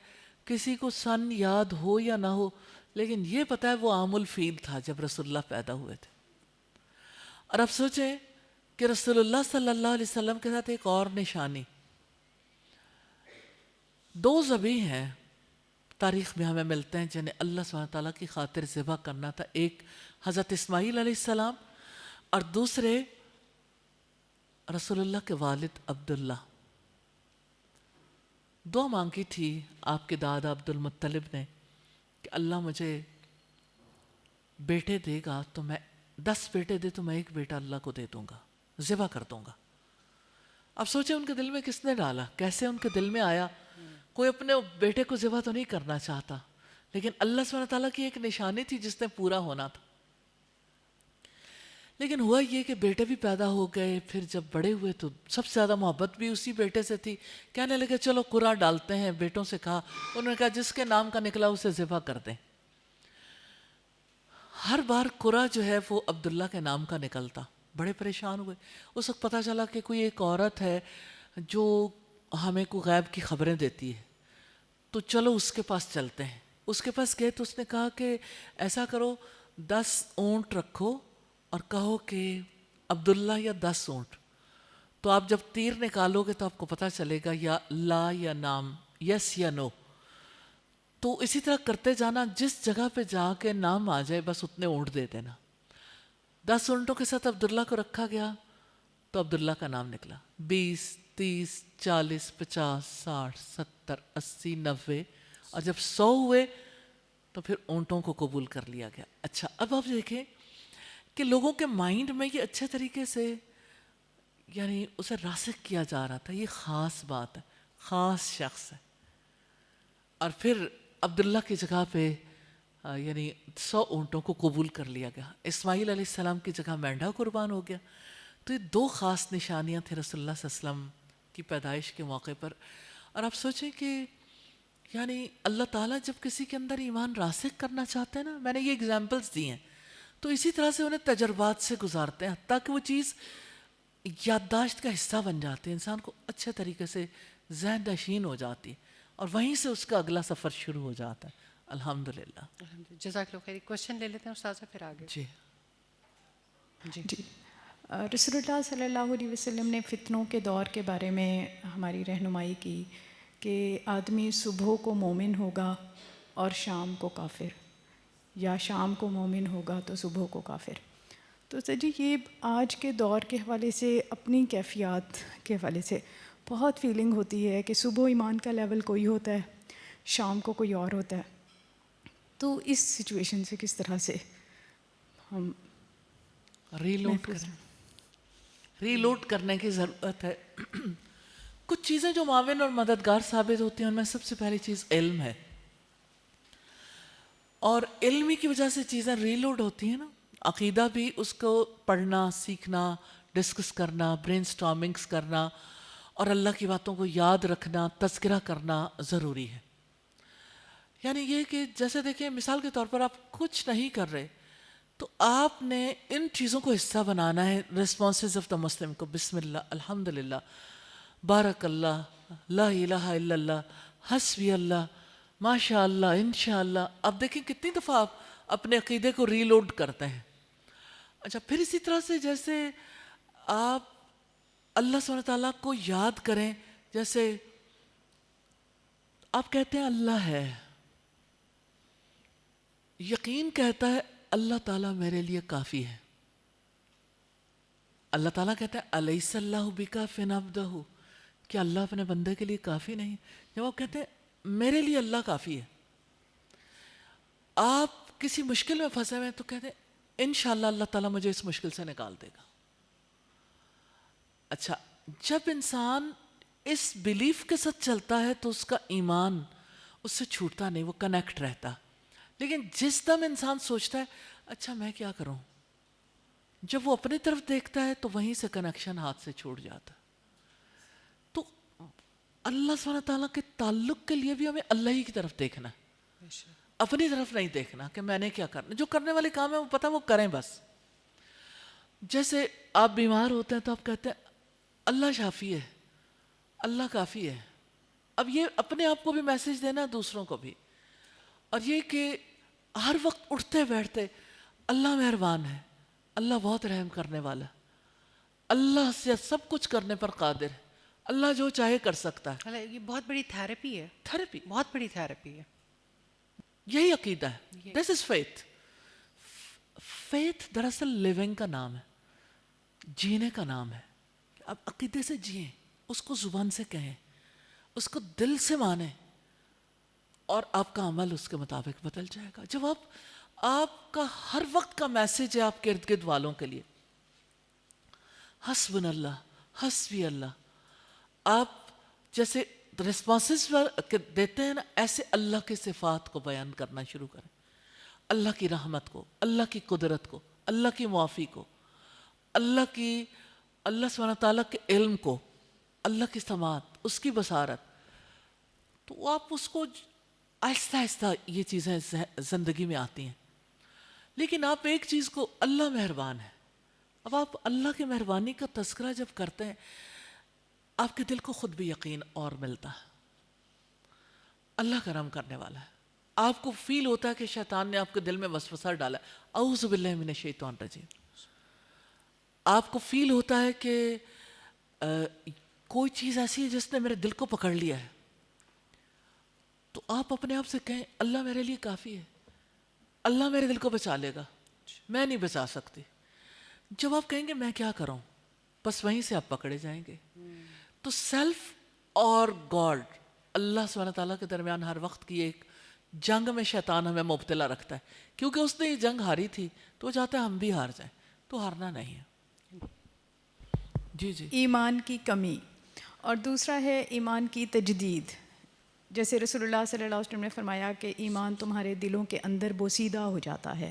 [SPEAKER 1] کسی کو سن یاد ہو یا نہ ہو لیکن یہ پتہ ہے وہ عام الفیل تھا جب رسول اللہ پیدا ہوئے تھے. اور اب سوچیں کہ رسول اللہ صلی اللہ علیہ وسلم کے ساتھ ایک اور نشانی، 2 ذبیح ہیں تاریخ میں ہمیں ملتے ہیں جنہیں اللہ سبحانہ تعالیٰ کی خاطر ذبح کرنا تھا. ایک حضرت اسماعیل علیہ السلام اور دوسرے رسول اللہ کے والد عبداللہ. دعا مانگی تھی آپ کے دادا عبد المطلب نے کہ اللہ مجھے بیٹے دے گا تو میں 10 بیٹے دے تو میں ایک بیٹا اللہ کو دے دوں گا، ذبح کر دوں گا. اب سوچیں ان کے دل میں کس نے ڈالا، کیسے ان کے دل میں آیا؟ کوئی اپنے بیٹے کو ذبح تو نہیں کرنا چاہتا، لیکن اللہ سبحانہ تعالیٰ کی ایک نشانی تھی جس نے پورا ہونا تھا. لیکن ہوا یہ کہ بیٹے بھی پیدا ہو گئے، پھر جب بڑے ہوئے تو سب سے زیادہ محبت بھی اسی بیٹے سے تھی. کہنے لگے چلو قرعہ ڈالتے ہیں. بیٹوں سے کہا، انہوں نے کہا جس کے نام کا نکلا اسے ذبح کر دیں. ہر بار قرعہ جو ہے وہ عبداللہ کے نام کا نکلتا. بڑے پریشان ہوئے. اس وقت پتہ چلا کہ کوئی ایک عورت ہے جو ہمیں کو غیب کی خبریں دیتی ہے، تو چلو اس کے پاس چلتے ہیں. اس کے پاس گئے تو اس نے کہا کہ ایسا کرو 10 اونٹ رکھو اور کہو کہ عبداللہ یا 10 اونٹ. تو آپ جب تیر نکالو گے تو آپ کو پتہ چلے گا یا لا یا نام، یس یا نو. تو اسی طرح کرتے جانا، جس جگہ پہ جا کے نام آ جائے بس اتنے اونٹ دے دینا. 10 اونٹوں کے ساتھ عبداللہ کو رکھا گیا تو عبداللہ کا نام نکلا. 20 30 40 50 60 70 80 90 اور جب 100 ہوئے تو پھر اونٹوں کو قبول کر لیا گیا. اچھا اب آپ دیکھیں کہ لوگوں کے مائنڈ میں یہ اچھے طریقے سے یعنی اسے راسخ کیا جا رہا تھا، یہ خاص بات ہے، خاص شخص ہے. اور پھر عبداللہ کی جگہ پہ یعنی 100 اونٹوں کو قبول کر لیا گیا. اسماعیل علیہ السلام کی جگہ مینڈھا قربان ہو گیا. تو یہ 2 خاص نشانیاں تھیں رسول اللہ صلی اللہ علیہ وسلم کی پیدائش کے موقع پر. اور آپ سوچیں کہ یعنی اللہ تعالیٰ جب کسی کے اندر ایمان راسخ کرنا چاہتے ہیں نا، میں نے یہ اگزامپلس دی ہیں، تو اسی طرح سے انہیں تجربات سے گزارتے ہیں تاکہ وہ چیز یادداشت کا حصہ بن جاتی ہے، انسان کو اچھے طریقے سے ذہن نشین ہو جاتی ہے اور وہیں سے اس کا اگلا سفر شروع ہو جاتا ہے. الحمدللہ.
[SPEAKER 2] جزاک اللہ خیر. کوشچن لے لیتے ہیں استاذہ پھر آگے.
[SPEAKER 1] جی
[SPEAKER 3] جی رسول اللہ صلی اللہ علیہ وسلم نے فتنوں کے دور کے بارے میں ہماری رہنمائی کی کہ آدمی صبح کو مومن ہوگا اور شام کو کافر، یا شام کو مومن ہوگا تو صبح کو کافر. تو سر جی یہ آج کے دور کے حوالے سے اپنی کیفیات کے حوالے سے بہت فیلنگ ہوتی ہے کہ صبح ایمان کا لیول کوئی ہوتا ہے، شام کو کوئی اور ہوتا ہے. تو اس سچویشن سے کس طرح سے ہم
[SPEAKER 1] ری لوڈ کرنے کی ضرورت ہے. کچھ چیزیں جو معاون اور مددگار ثابت ہوتی ہیں ان میں سب سے پہلی چیز علم ہے، اور علم ہی کی وجہ سے چیزیں ری لوڈ ہوتی ہیں نا. عقیدہ بھی اس کو پڑھنا، سیکھنا، ڈسکس کرنا، برین سٹارمنگز کرنا اور اللہ کی باتوں کو یاد رکھنا، تذکرہ کرنا ضروری ہے. یعنی یہ کہ جیسے دیکھیں مثال کے طور پر آپ کچھ نہیں کر رہے تو آپ نے ان چیزوں کو حصہ بنانا ہے. ریسپانسز آف دا مسلم کو بسم اللہ، الحمدللہ، بارک اللہ، لا الہ الا اللہ، حسبی اللہ، ماشاء اللہ، انشاءاللہ. اب دیکھیں کتنی دفعہ آپ اپنے عقیدے کو ری لوڈ کرتے ہیں. اچھا پھر اسی طرح سے جیسے آپ اللہ سبحانہ تعالیٰ کو یاد کریں، جیسے آپ کہتے ہیں اللہ ہے، یقین کہتا ہے اللہ تعالیٰ میرے لیے کافی ہے. اللہ تعالیٰ کہتا ہے الیس اللہ بکاف عبدہ، کیا اللہ اپنے بندے کے لیے کافی نہیں؟ جب آپ کہتے ہیں میرے لیے اللہ کافی ہے، آپ کسی مشکل میں پھنسے ہوئے ہیں تو کہتے ہیں انشاءاللہ اللہ تعالیٰ مجھے اس مشکل سے نکال دے گا. اچھا جب انسان اس بلیف کے ساتھ چلتا ہے تو اس کا ایمان اس سے چھوٹتا نہیں، وہ کنیکٹ رہتا. لیکن جس دم انسان سوچتا ہے اچھا میں کیا کروں، جب وہ اپنی طرف دیکھتا ہے تو وہیں سے کنیکشن ہاتھ سے چھوٹ جاتا. تو اللہ سبحانہ تعالیٰ کے تعلق کے لیے بھی ہمیں اللہ ہی کی طرف دیکھنا ہے، اپنی طرف نہیں دیکھنا کہ میں نے کیا کرنا. جو کرنے والے کام ہیں وہ پتہ وہ کریں بس. جیسے آپ بیمار ہوتے ہیں تو آپ کہتے ہیں اللہ شافی ہے، اللہ کافی ہے. اب یہ اپنے آپ کو بھی میسیج دینا، دوسروں کو بھی. اور یہ کہ ہر وقت اٹھتے بیٹھتے اللہ مہربان ہے، اللہ بہت رحم کرنے والا، اللہ سے سب کچھ کرنے پر قادر ہے، اللہ جو چاہے کر سکتا ہے.
[SPEAKER 2] یہ بہت بڑی تھیراپی ہے،
[SPEAKER 1] تھراپی،
[SPEAKER 2] بہت بڑی تھیراپی ہے.
[SPEAKER 1] یہی عقیدہ ہے. دس از فیتھ. فیتھ دراصل لیونگ کا نام ہے، جینے کا نام ہے. اب عقیدے سے جئیں، اس کو زبان سے کہیں، اس کو دل سے مانیں، اور آپ کا عمل اس کے مطابق بدل جائے گا. جب آپ کا ہر وقت کا میسیج ہے آپ کے ارد گرد والوں کے لیے حسبنا اللہ، حسبی اللہ، آپ جیسے ریسپانسز دیتے ہیں نا، ایسے اللہ کی صفات کو بیان کرنا شروع کریں. اللہ کی رحمت کو، اللہ کی قدرت کو، اللہ کی معافی کو، اللہ سبحانہ تعالیٰ کے علم کو، اللہ کی سماعت، اس کی بصارت. تو آپ اس کو آہستہ آہستہ یہ چیزیں زندگی میں آتی ہیں. لیکن آپ ایک چیز کو، اللہ مہربان ہے. اب آپ اللہ کی مہربانی کا تذکرہ جب کرتے ہیں آپ کے دل کو خود بھی یقین اور ملتا ہے. اللہ کرم کرنے والا ہے. آپ کو فیل ہوتا ہے کہ شیطان نے آپ کے دل میں وسوسہ ڈالا ہے، اعوذ باللہ من الشیطان الرجیم. آپ کو فیل ہوتا ہے کہ کوئی چیز ایسی ہے جس نے میرے دل کو پکڑ لیا ہے، تو آپ اپنے آپ سے کہیں اللہ میرے لیے کافی ہے، اللہ میرے دل کو بچا لے گا، میں نہیں بچا سکتی. جب آپ کہیں گے میں کیا کروں، بس وہیں سے آپ پکڑے جائیں گے. تو سیلف اور گاڈ، اللہ سبحانہ تعالیٰ کے درمیان ہر وقت کی ایک جنگ میں شیطان ہمیں مبتلا رکھتا ہے، کیونکہ اس نے یہ جنگ ہاری تھی تو وہ چاہتا ہے ہم بھی ہار جائیں. تو ہارنا نہیں ہے. جی
[SPEAKER 3] ایمان کی کمی، اور دوسرا ہے ایمان کی تجدید. جیسے رسول اللہ صلی اللہ علیہ وسلم نے فرمایا کہ ایمان تمہارے دلوں کے اندر بوسیدہ ہو جاتا ہے.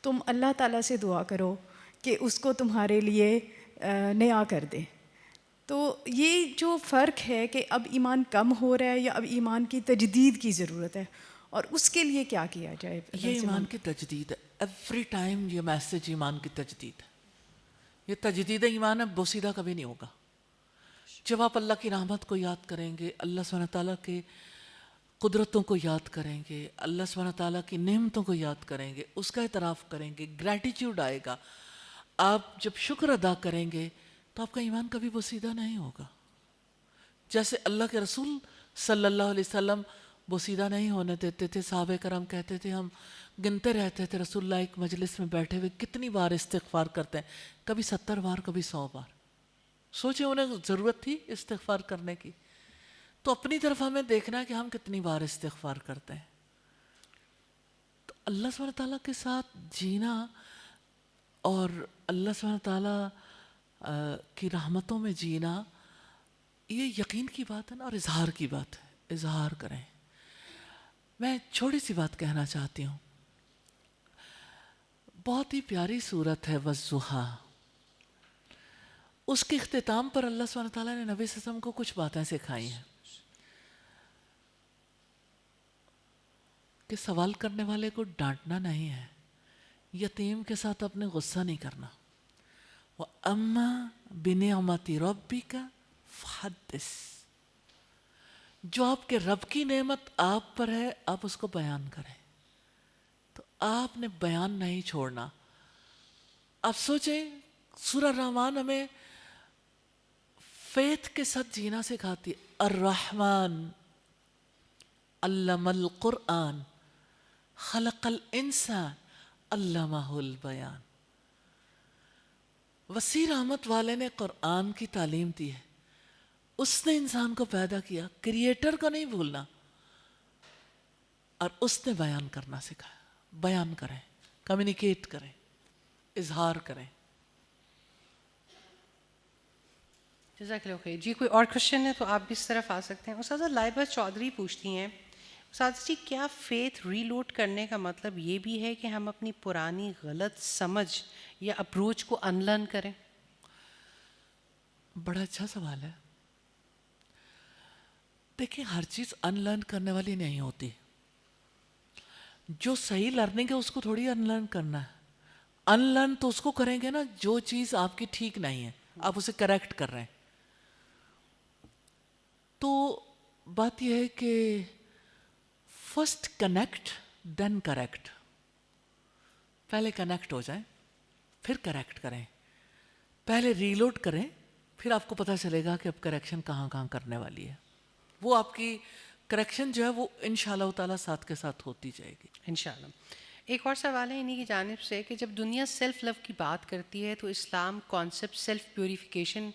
[SPEAKER 3] تم اللہ تعالیٰ سے دعا کرو کہ اس کو تمہارے لیے نیا کر دے. تو یہ جو فرق ہے کہ اب ایمان کم ہو رہا ہے یا اب ایمان کی تجدید کی ضرورت ہے، اور اس کے لیے کیا کیا جائے؟
[SPEAKER 1] یہ ایمان کی تجدید ہے. ایوری ٹائم یہ میسیج ایمان کی تجدید ہے. یہ تجدید ایمان ہے، بوسیدہ کبھی نہیں ہوگا. جب آپ اللہ کی رحمت کو یاد کریں گے، اللہ سبحانہ تعالیٰ کے قدرتوں کو یاد کریں گے، اللہ سبحانہ تعالیٰ کی نعمتوں کو یاد کریں گے، اس کا اعتراف کریں گے، گریٹیٹیوڈ آئے گا. آپ جب شکر ادا کریں گے تو آپ کا ایمان کبھی بوسیدہ نہیں ہوگا. جیسے اللہ کے رسول صلی اللہ علیہ وسلم بوسیدہ نہیں ہونے دیتے تھے. صحابہ کرام کہتے تھے ہم گنتے رہتے تھے رسول اللہ ایک مجلس میں بیٹھے ہوئے کتنی بار استغفار کرتے ہیں، کبھی 70 بار، کبھی 100 بار. سوچیں انہیں ضرورت تھی استغفار کرنے کی. تو اپنی طرف ہمیں دیکھنا ہے کہ ہم کتنی بار استغفار کرتے ہیں. تو اللہ سبحانہ تعالیٰ کے ساتھ جینا اور اللہ سبحانہ تعالیٰ کی رحمتوں میں جینا، یہ یقین کی بات ہے نا، اور اظہار کی بات ہے. اظہار کریں. میں چھوٹی سی بات کہنا چاہتی ہوں. بہت ہی پیاری صورت ہے والضحیٰ. اس کے اختتام پر اللہ سبحانہ تعالیٰ نے نبی صلی اللہ علیہ وسلم کو کچھ باتیں سکھائی ہیں کہ سوال کرنے والے کو ڈانٹنا نہیں ہے، یتیم کے ساتھ اپنے غصہ نہیں کرنا. وَأَمَّا بِنِعْمَةِ رَبِّكَ فَحَدِّثْ. جو آپ کے رب کی نعمت آپ پر ہے آپ اس کو بیان کریں. تو آپ نے بیان نہیں چھوڑنا. آپ سوچیں سورہ رحمان ہمیں فیتھ کے ساتھ جینا سکھاتی ہے. الرحمن علم القرآن خلق الانسان علمہ البیان. وسیع رحمت والے نے قرآن کی تعلیم دی ہے. اس نے انسان کو پیدا کیا، کریٹر کو نہیں بھولنا، اور اس نے بیان کرنا سکھایا. بیان کریں، کمیونیکیٹ کریں، اظہار کریں.
[SPEAKER 2] جزاک اللہ خیر. جی کوئی اور کوشچن ہے تو آپ بھی اس طرف آ سکتے ہیں. استاذہ لائبہ چودھری پوچھتی ہیں، استاذ جی کیا فیتھ ری لوڈ کرنے کا مطلب یہ بھی ہے کہ ہم اپنی پرانی غلط سمجھ یا اپروچ کو ان لرن کریں؟
[SPEAKER 1] بڑا اچھا سوال ہے. دیکھیں ہر چیز ان لرن کرنے والی نہیں ہوتی. جو صحیح لرننگ ہے اس کو تھوڑی ان لرن کرنا ہے. ان لرن تو اس کو کریں گے نا جو چیز آپ کی ٹھیک نہیں ہے, آپ اسے کریکٹ کر رہے ہیں. تو بات یہ ہے کہ فرسٹ کنیکٹ دین کریکٹ. پہلے کنیکٹ ہو جائیں پھر کریکٹ کریں. پہلے ریلوڈ کریں پھر آپ کو پتہ چلے گا کہ اب کریکشن کہاں کہاں کرنے والی ہے. وہ آپ کی کریکشن جو ہے وہ انشاءاللہ تعالیٰ ساتھ کے ساتھ ہوتی جائے گی.
[SPEAKER 2] انشاءاللہ. ایک اور سوال ہے انہی کی جانب سے کہ جب دنیا سیلف لو کی بات کرتی ہے تو اسلام کانسیپٹ سیلف پیوریفیکیشن،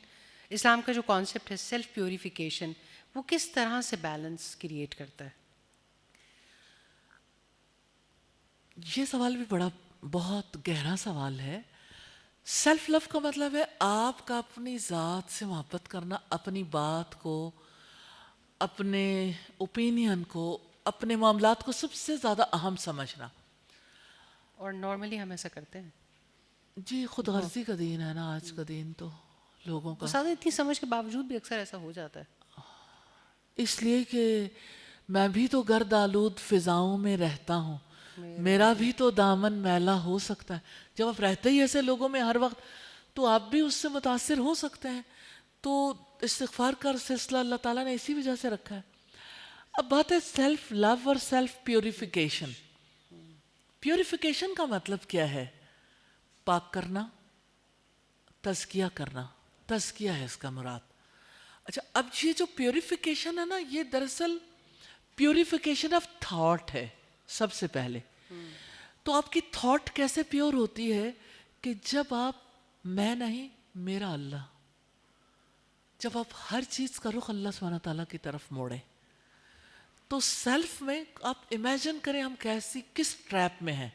[SPEAKER 2] اسلام کا جو کانسیپٹ ہے سیلف پیوریفیکیشن، وہ کس طرح سے بیلنس کریٹ کرتا ہے؟
[SPEAKER 1] یہ سوال بھی بڑا بہت گہرا سوال ہے. سیلف لو کا مطلب ہے آپ کا اپنی ذات سے محبت کرنا، اپنی بات کو، اپنے اوپینین کو، اپنے معاملات کو سب سے زیادہ اہم سمجھنا.
[SPEAKER 2] اور نارملی ہم ایسا کرتے ہیں؟
[SPEAKER 1] جی خود غرضی کا دین ہے نا آج کا دین تو لوگوں کا.
[SPEAKER 2] استاد اتنی سمجھ کے باوجود بھی اکثر ایسا ہو جاتا ہے.
[SPEAKER 1] اس لیے کہ میں بھی تو گرد آلود فضاؤں میں رہتا ہوں، میرا بھی تو دامن میلا ہو سکتا ہے. جب آپ رہتے ہی ایسے لوگوں میں ہر وقت تو آپ بھی اس سے متاثر ہو سکتے ہیں. تو استغفار کا سلسلہ اللہ تعالیٰ نے اسی وجہ سے رکھا ہے. اب بات ہے سیلف لو اور سیلف پیوریفیکیشن. پیوریفیکیشن کا مطلب کیا ہے؟ پاک کرنا، تزکیہ کرنا. تزکیہ ہے اس کا مراد. اچھا اب یہ جو پیوریفیکیشن ہے نا یہ دراصل پیوریفیکیشن آف تھاٹ ہے سب سے پہلے. تو آپ کی تھاٹ کیسے پیور ہوتی ہے کہ جب آپ میں نہیں میرا اللہ، جب آپ ہر چیز کا رخ اللہ سبحانہ تعالیٰ کی طرف موڑیں. تو سیلف میں آپ امیجن کریں ہم کس ٹریپ میں ہیں.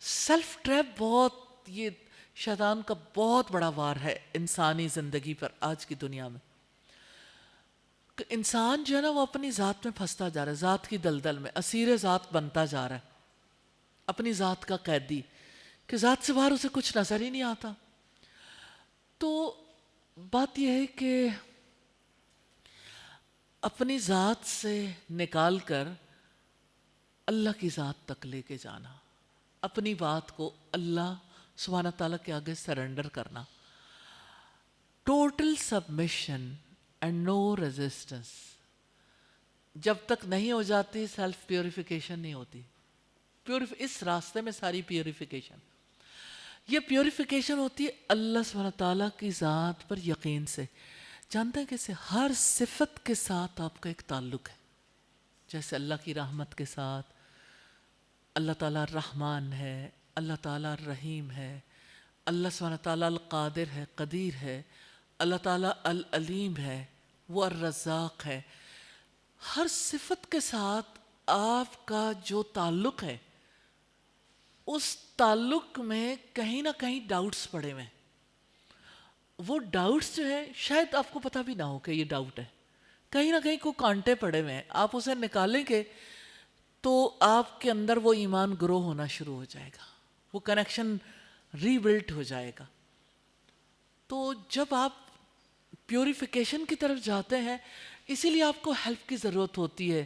[SPEAKER 1] سیلف ٹریپ بہت یہ شیطان کا بہت بڑا وار ہے انسانی زندگی پر آج کی دنیا میں. کہ انسان جو ہے نا وہ اپنی ذات میں پھنستا جا رہا ہے، ذات کی دلدل میں اسیر ذات بنتا جا رہا ہے، اپنی ذات کا قیدی کہ ذات سے باہر اسے کچھ نظر ہی نہیں آتا. تو بات یہ ہے کہ اپنی ذات سے نکال کر اللہ کی ذات تک لے کے جانا، اپنی بات کو اللہ سبحانہ تعالیٰ کے آگے سرنڈر کرنا. Total submission and no resistance. جب تک نہیں ہو جاتی سیلف پیوریفیکیشن نہیں ہوتی. اس راستے میں ساری پیوریفیکیشن، یہ پیوریفیکیشن ہوتی ہے اللہ سبحانہ تعالیٰ کی ذات پر یقین سے. جانتے ہیں کیسے؟ ہر صفت کے ساتھ آپ کا ایک تعلق ہے. جیسے اللہ کی رحمت کے ساتھ اللہ تعالیٰ الرحمن ہے، اللہ تعالیٰ الرحیم ہے، اللہ سبحانہ تعالیٰ القادر ہے، قدیر ہے، اللہ تعالیٰ العلیم ہے، وہ الرزاق ہے. ہر صفت کے ساتھ آپ کا جو تعلق ہے اس تعلق میں کہیں نہ کہیں ڈاؤٹس پڑے ہوئے ہیں. وہ ڈاؤٹس جو ہیں شاید آپ کو پتہ بھی نہ ہو کہ یہ ڈاؤٹ ہے، کہیں نہ کہیں کوئی کانٹے پڑے ہوئے ہیں. آپ اسے نکالیں گے تو آپ کے اندر وہ ایمان گرو ہونا شروع ہو جائے گا، وہ کنیکشن ری بلٹ ہو جائے گا. تو جب آپ پیوریفیکیشن کی طرف جاتے ہیں اسی لیے آپ کو ہیلپ کی ضرورت ہوتی ہے،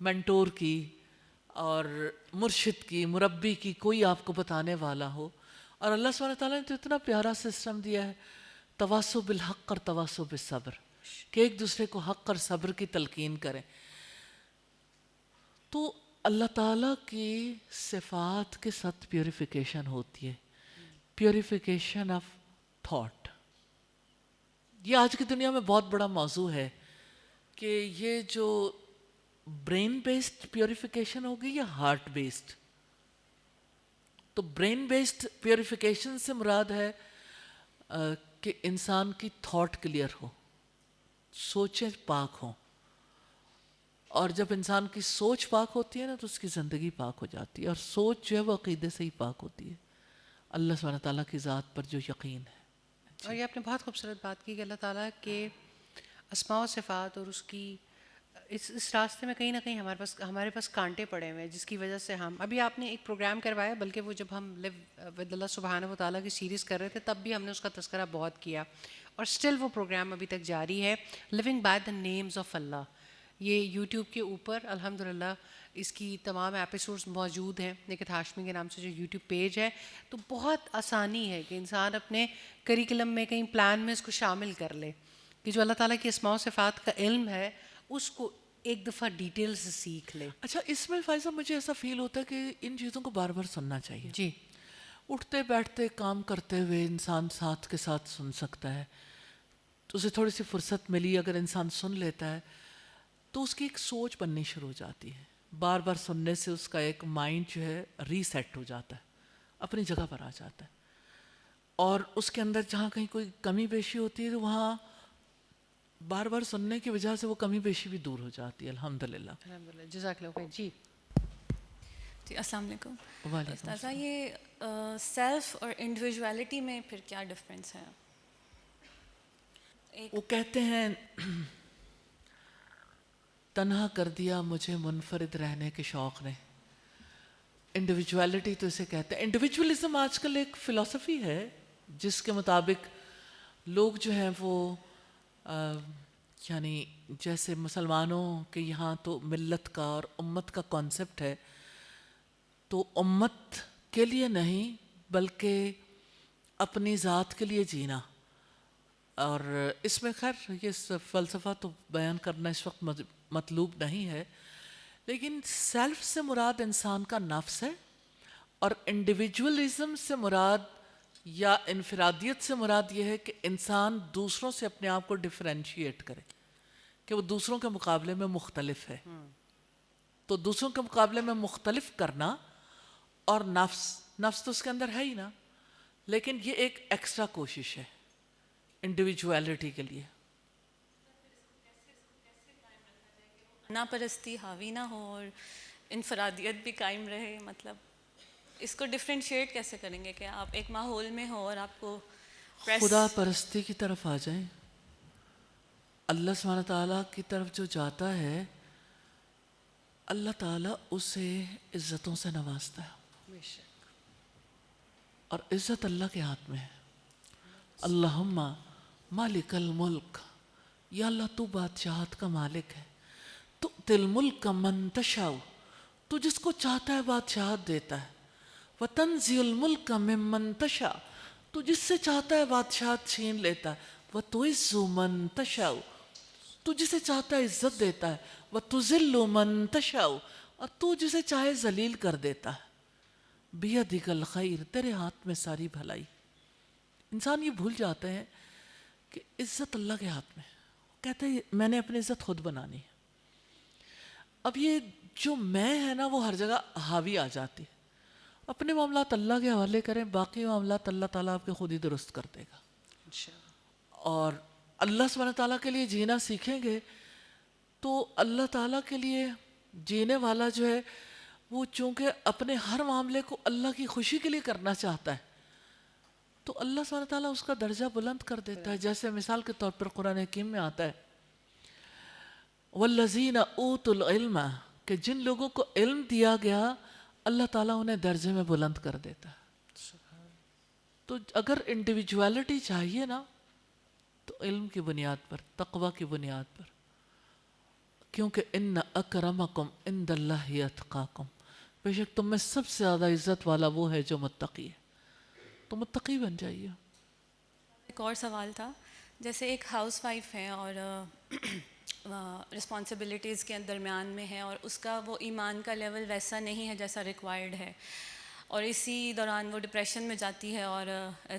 [SPEAKER 1] مینٹور کی اور مرشد کی، مربی کی، کوئی آپ کو بتانے والا ہو. اور اللہ سبحانہ تعالیٰ نے تو اتنا پیارا سسٹم دیا ہے، تواصو بالحق اور تواصو بالصبر، کہ ایک دوسرے کو حق اور صبر کی تلقین کریں. تو اللہ تعالیٰ کی صفات کے ساتھ پیوریفیکیشن ہوتی ہے. پیوریفیکیشن آف تھاٹ یہ آج کی دنیا میں بہت بڑا موضوع ہے کہ یہ جو برین بیسڈ پیوریفیکیشن ہوگی یا ہارٹ بیسڈ. تو برین بیسڈ پیوریفیکیشن سے مراد ہے کہ انسان کی تھاٹ کلیئر ہو، سوچیں پاک ہوں. اور جب انسان کی سوچ پاک ہوتی ہے نا تو اس کی زندگی پاک ہو جاتی ہے. اور سوچ جو ہے وہ عقیدے سے ہی پاک ہوتی ہے، اللہ سبحانہ تعالیٰ کی ذات پر جو یقین ہے.
[SPEAKER 2] اور یہ آپ نے بہت خوبصورت بات کی کہ اللہ تعالیٰ کے اسماء و صفات اور اس کی اس راستے میں کہیں نہ کہیں ہمارے پاس کانٹے پڑے ہوئے ہیں، جس کی وجہ سے ہم ابھی آپ نے ایک پروگرام کروایا، بلکہ وہ جب ہم لیو ود اللہ سبحانہ و تعالیٰ کی سیریز کر رہے تھے تب بھی ہم نے اس کا تذکرہ بہت کیا. اور اسٹل وہ پروگرام ابھی تک جاری ہے، living by the names of Allah. یہ یوٹیوب کے اوپر الحمدللہ اس کی تمام ایپیسوڈز موجود ہیں، نکہت ہاشمی کے نام سے جو یوٹیوب پیج ہے. تو بہت آسانی ہے کہ انسان اپنے کریکلم میں کہیں پلان میں اس کو شامل کر لے کہ جو اللہ تعالیٰ کی اسماء و صفات کا علم ہے اس کو ایک دفعہ ڈیٹیل سے سیکھ لے.
[SPEAKER 1] اچھا، اس میں فائزہ مجھے ایسا فیل ہوتا ہے کہ ان چیزوں کو بار بار سننا چاہیے.
[SPEAKER 2] جی
[SPEAKER 1] اٹھتے بیٹھتے کام کرتے ہوئے انسان ساتھ کے ساتھ سن سکتا ہے، تو اسے تھوڑی سی فرصت ملی، اگر انسان سن لیتا ہے تو اس کی ایک سوچ بننی شروع ہو جاتی ہے. بار بار سننے سے اس کا ایک مائنڈ جو ہے ریسیٹ ہو جاتا ہے، اپنی جگہ پر آ جاتا ہے، اور اس کے اندر جہاں کہیں کوئی کمی بیشی ہوتی ہے تو وہاں بار بار سننے کی وجہ سے وہ کمی بیشی بھی دور ہو جاتی ہے. الحمدللہ.
[SPEAKER 2] الحمدللہ، جزاک اللہ خیر. جی
[SPEAKER 4] جی السلام علیکم.
[SPEAKER 1] وعلیکم
[SPEAKER 4] استاذہ، یہ سیلف اور انڈیویجویلٹی میں پھر کیا ڈفرینس ہے؟
[SPEAKER 1] وہ کہتے ہیں تنہا کر دیا مجھے منفرد رہنے کے شوق نے. انڈیویجویلٹی تو اسے کہتے ہیں. انڈیویجولیزم آج کل ایک فلسفی ہے جس کے مطابق لوگ جو ہیں وہ یعنی جیسے مسلمانوں کے یہاں تو ملت کا اور امت کا کانسیپٹ ہے، تو امت کے لیے نہیں بلکہ اپنی ذات کے لیے جینا. اور اس میں خیر یہ فلسفہ تو بیان کرنا اس وقت مطلوب نہیں ہے، لیکن سیلف سے مراد انسان کا نفس ہے، اور انڈیویجولزم سے مراد یا انفرادیت سے مراد یہ ہے کہ انسان دوسروں سے اپنے آپ کو ڈفرینشیٹ کرے، کہ وہ دوسروں کے مقابلے میں مختلف ہے. تو دوسروں کے مقابلے میں مختلف کرنا اور نفس تو اس کے اندر ہے ہی نا، لیکن یہ ایک ایکسٹرا کوشش ہے انڈیویجویلٹی کے لیے.
[SPEAKER 4] نا پرستی حاوی نہ ہو اور انفرادیت بھی قائم رہے. مطلب اس کو ڈفرینشیٹ کیسے کریں گے کہ آپ ایک ماحول میں ہو اور آپ کو
[SPEAKER 1] خدا پرستی کی طرف آ جائیں. اللہ سبحانہ تعالیٰ کی طرف جو جاتا ہے اللہ تعالیٰ اسے عزتوں سے نوازتا ہے، اور عزت اللہ کے ہاتھ میں ہے. اللہم مالک الملک، یا اللہ تو بادشاہت کا مالک ہے. تؤتی الملک من تشاء، تو جس کو چاہتا ہے بادشاہت دیتا ہے. وتنزع الملک ممن تشاء، تو جس سے چاہتا ہے بادشاہت چھین لیتا ہے. وتعز من تشاء، تو جسے چاہتا ہے عزت دیتا ہے. وتذل من تشاء، اور تو جسے چاہے ذلیل کر دیتا ہے. بیدک الخیر، تیرے ہاتھ میں ساری بھلائی. انسان یہ بھول جاتے ہیں کہ عزت اللہ کے ہاتھ میں. کہتے ہیں میں نے اپنی عزت خود بنانی ہے. اب یہ جو میں ہے نا وہ ہر جگہ حاوی آ جاتی ہے. اپنے معاملات اللہ کے حوالے کریں، باقی معاملات اللہ تعالیٰ آپ کے خود ہی درست کر دے گا. اور اللہ سبحانہ تعالیٰ کے لیے جینا سیکھیں گے تو اللہ تعالیٰ کے لیے جینے والا جو ہے وہ چونکہ اپنے ہر معاملے کو اللہ کی خوشی کے لیے کرنا چاہتا ہے تو اللہ سبحانہ تعالیٰ اس کا درجہ بلند کر دیتا ہے. جیسے مثال کے طور پر قرآن حکیم میں آتا ہے والذین اوتوا العلم، کہ جن لوگوں کو علم دیا گیا اللہ تعالیٰ انہیں درجے میں بلند کر دیتا ہے. تو اگر انڈیویجویلٹی چاہیے نا تو علم کی بنیاد پر، تقوی کی بنیاد پر، کیونکہ ان اکرمکم عند اللہ اتقاکم، بے شک تم میں سب سے زیادہ عزت والا وہ ہے جو متقی ہے. تو متقی بن جائیے.
[SPEAKER 4] ایک اور سوال تھا، جیسے ایک ہاؤس وائف ہے اور رسپانسبلٹیز کے درمیان میں ہے اور اس کا وہ ایمان کا لیول ویسا نہیں ہے جیسا ریکوائرڈ ہے، اور اسی دوران وہ ڈپریشن میں جاتی ہے اور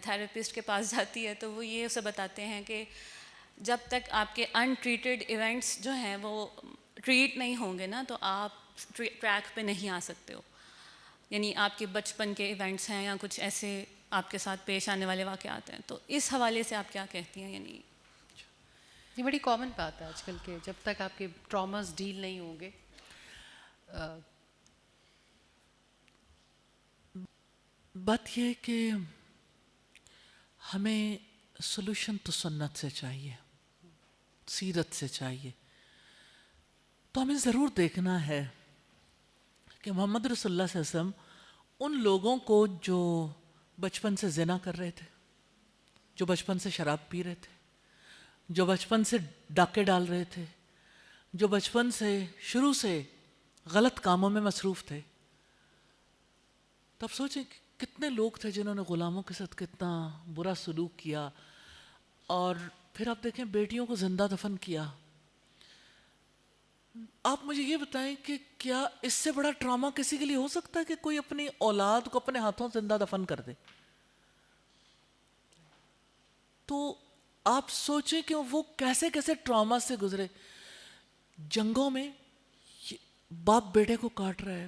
[SPEAKER 4] تھراپسٹ کے پاس جاتی ہے، تو وہ یہ اسے بتاتے ہیں کہ جب تک آپ کے ان ٹریٹڈ ایونٹس جو ہیں وہ ٹریٹ نہیں ہوں گے نا تو آپ ٹریک پہ نہیں آ سکتے ہو. یعنی آپ کے بچپن کے ایونٹس ہیں یا کچھ ایسے آپ کے ساتھ پیش آنے والے واقعات ہیں، تو اس حوالے سے آپ کیا کہتی ہیں؟ یعنی
[SPEAKER 2] یہ بڑی کامن بات ہے آج کل کے، جب تک آپ کے ٹراماز ڈیل نہیں ہوں گے.
[SPEAKER 1] بات یہ ہے کہ ہمیں سلوشن تو سنت سے چاہیے، سیرت سے چاہیے. تو ہمیں ضرور دیکھنا ہے کہ محمد رسول اللہ صلی اللہ علیہ وسلم ان لوگوں کو جو بچپن سے زنا کر رہے تھے، جو بچپن سے شراب پی رہے تھے، جو بچپن سے ڈاکے ڈال رہے تھے، جو بچپن سے شروع سے غلط کاموں میں مصروف تھے. تب سوچیں کہ کتنے لوگ تھے جنہوں نے غلاموں کے ساتھ کتنا برا سلوک کیا، اور پھر آپ دیکھیں بیٹیوں کو زندہ دفن کیا. آپ مجھے یہ بتائیں کہ کیا اس سے بڑا ٹراما کسی کے لیے ہو سکتا ہے کہ کوئی اپنی اولاد کو اپنے ہاتھوں زندہ دفن کر دے؟ تو آپ سوچیں کہ وہ کیسے کیسے ٹراما سے گزرے. جنگوں میں باپ بیٹے کو کاٹ رہا ہے،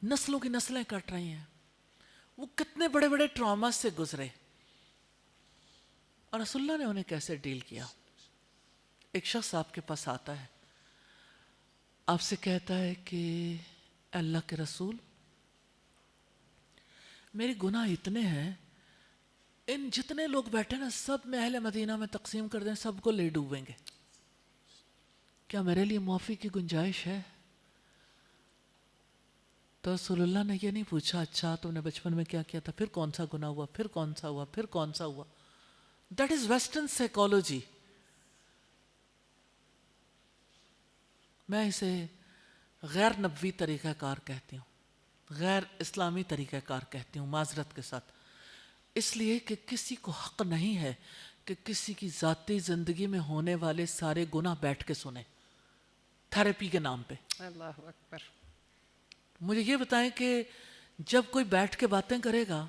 [SPEAKER 1] نسلوں کی نسلیں کٹ رہی ہیں، وہ کتنے بڑے بڑے ٹراما سے گزرے، اور رسول اللہ نے انہیں کیسے ڈیل کیا. ایک شخص آپ کے پاس آتا ہے، آپ سے کہتا ہے کہ اللہ کے رسول، میرے گناہ اتنے ہیں، ان جتنے لوگ بیٹھے نا سب میں اہل مدینہ میں تقسیم کر دیں، سب کو لے ڈوبیں گے، کیا میرے لیے معافی کی گنجائش ہے؟ تو رسول اللہ نے یہ نہیں پوچھا اچھا تم نے بچپن میں کیا کیا تھا، پھر کون سا گناہ ہوا، پھر کون سا ہوا، پھر کون سا ہوا. That is western psychology. میں اسے غیر نبوی طریقہ کار کہتی ہوں، غیر اسلامی طریقہ کار کہتی ہوں معذرت کے ساتھ، اس لیے کہ کسی کو حق نہیں ہے کہ کسی کی ذاتی زندگی میں ہونے والے سارے گناہ بیٹھ کے سنیں تھیراپی کے نام پہ.
[SPEAKER 2] اللہ اکبر.
[SPEAKER 1] مجھے یہ بتائیں کہ جب کوئی بیٹھ کے باتیں کرے گا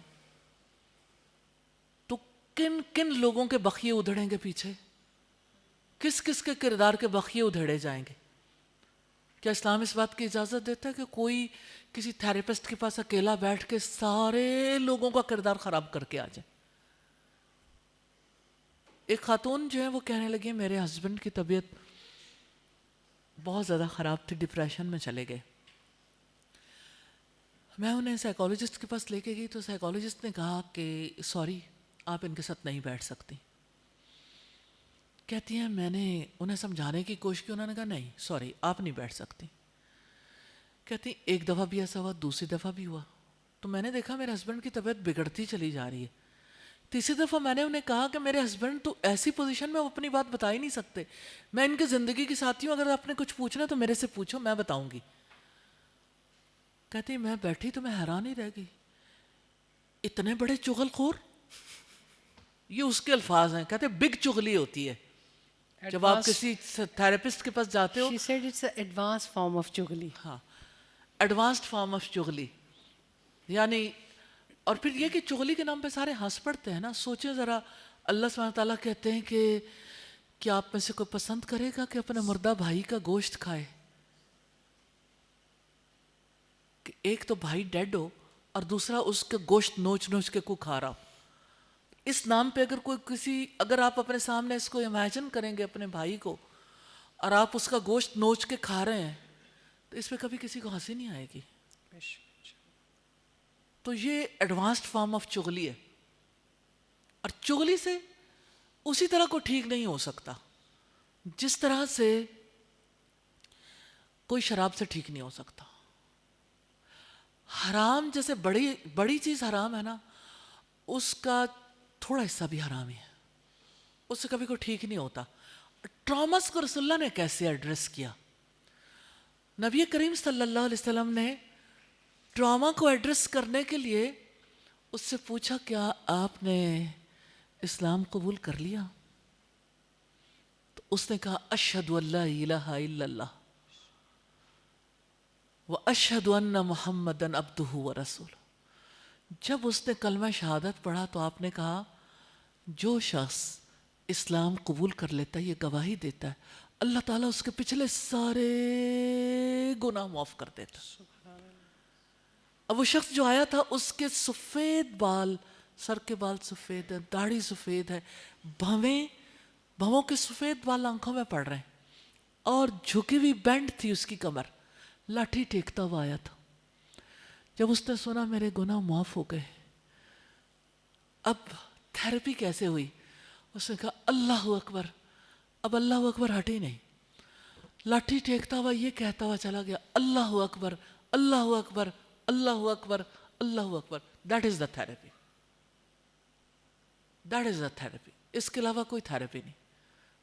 [SPEAKER 1] تو کن کن لوگوں کے بخیے ادھڑیں گے پیچھے، کس کس کے کردار کے بخیے ادھیڑے جائیں گے؟ کیا اسلام اس بات کی اجازت دیتا ہے کہ کوئی کسی تھیراپسٹ کے پاس اکیلا بیٹھ کے سارے لوگوں کا کردار خراب کر کے آ جائے؟ ایک خاتون جو ہے وہ کہنے لگی میرے ہسبینڈ کی طبیعت بہت زیادہ خراب تھی، ڈپریشن میں چلے گئے. میں انہیں سائیکالوجسٹ کے پاس لے کے گئی تو سائیکالوجسٹ نے کہا کہ سوری آپ ان کے ساتھ نہیں بیٹھ سکتی. کہتی ہیں میں نے انہیں سمجھانے کی کوشش کی، انہوں نے کہا نہیں سوری آپ نہیں بیٹھ سکتی. کہتی ایک دفعہ بھی ایسا ہوا، دوسری دفعہ بھی ہوا، تو میں نے دیکھا میرے ہسبینڈ کی طبیعت بگڑتی چلی جا رہی ہے. تیسری دفعہ میں نے انہیں کہا کہ میرے ہسبینڈ تو ایسی پوزیشن میں وہ اپنی بات بتا ہی نہیں سکتے، میں ان کی زندگی کی ساتھی ہوں، اگر آپ نے کچھ پوچھنا تو میرے سے پوچھو میں بتاؤں گی. کہتی میں بیٹھی تو میں حیران ہی رہ گئی، اتنے بڑے چغل خور، یہ اس کے الفاظ ہیں. کہتے بگ چغلی ہوتی ہے جب آپ کسی تھیراپسٹ کے پاس جاتے ہو.
[SPEAKER 2] She said it's an advanced form of چغلی.
[SPEAKER 1] ہاں ایڈوانسڈ فارم آف چغلی، یعنی اور پھر یہ کہ چغلی کے نام پہ سارے ہنس پڑتے ہیں نا. سوچیں ذرا، اللہ سبحانہ تعالیٰ کہتے ہیں کہ کیا آپ میں سے کوئی پسند کرے گا کہ اپنے مردہ بھائی کا گوشت کھائے؟ کہ ایک تو بھائی ڈیڈ ہو اور دوسرا اس کے گوشت نوچ نوچ کے کو کھا رہا ہو. اس نام پہ اگر آپ اپنے سامنے اس کو امیجن کریں گے اپنے بھائی کو اور آپ اس کا گوشت نوچ کے کھا رہے ہیں تو اس پہ کبھی کسی کو ہنسی نہیں آئے گی. تو یہ ایڈوانسڈ فارم آف چغلی ہے، اور چغلی سے اسی طرح کو ٹھیک نہیں ہو سکتا جس طرح سے کوئی شراب سے ٹھیک نہیں ہو سکتا. حرام جیسے بڑی چیز حرام ہے نا، اس کا تھوڑا حصہ بھی حرام ہی ہے، اس سے کبھی کوئی ٹھیک نہیں ہوتا. ٹراماس کو رسول اللہ نے کیسے ایڈریس کیا؟ نبی کریم صلی اللہ علیہ وسلم نے ٹراما کو ایڈریس کرنے کے لیے اس سے پوچھا کیا آپ نے اسلام قبول کر لیا؟ تو اس نے کہا اشہد ان لا الہ الا اللہ واشہد ان محمدً عبدہ ورسولہ. جب اس نے کلمہ شہادت پڑھا تو آپ نے کہا جو شخص اسلام قبول کر لیتا ہے، یہ گواہی دیتا ہے، اللہ تعالیٰ اس کے پچھلے سارے گناہ معاف کر دیتا. اب وہ شخص جو آیا تھا اس کے سفید بال، سر کے بال سفید ہیں، داڑھی سفید ہے، بھووں کے سفید بال آنکھوں میں پڑ رہے ہیں، اور جھکی ہوئی بینڈ تھی اس کی کمر، لاٹھی ٹیکتا ہوا آیا تھا. جب اس نے سنا میرے گناہ معاف ہو گئے، اب تھیراپی کیسے ہوئی؟ اس نے کہا اللہ اکبر. اب اللہ اکبر ہٹی نہیں، لاٹھی ٹیکتا ہوا یہ کہتا ہوا چلا گیا اللہ اکبر اللہ اکبر اللہ اکبر اللہ اکبر. That is the therapy, that is the therapy. اس کے علاوہ کوئی تھیراپی نہیں.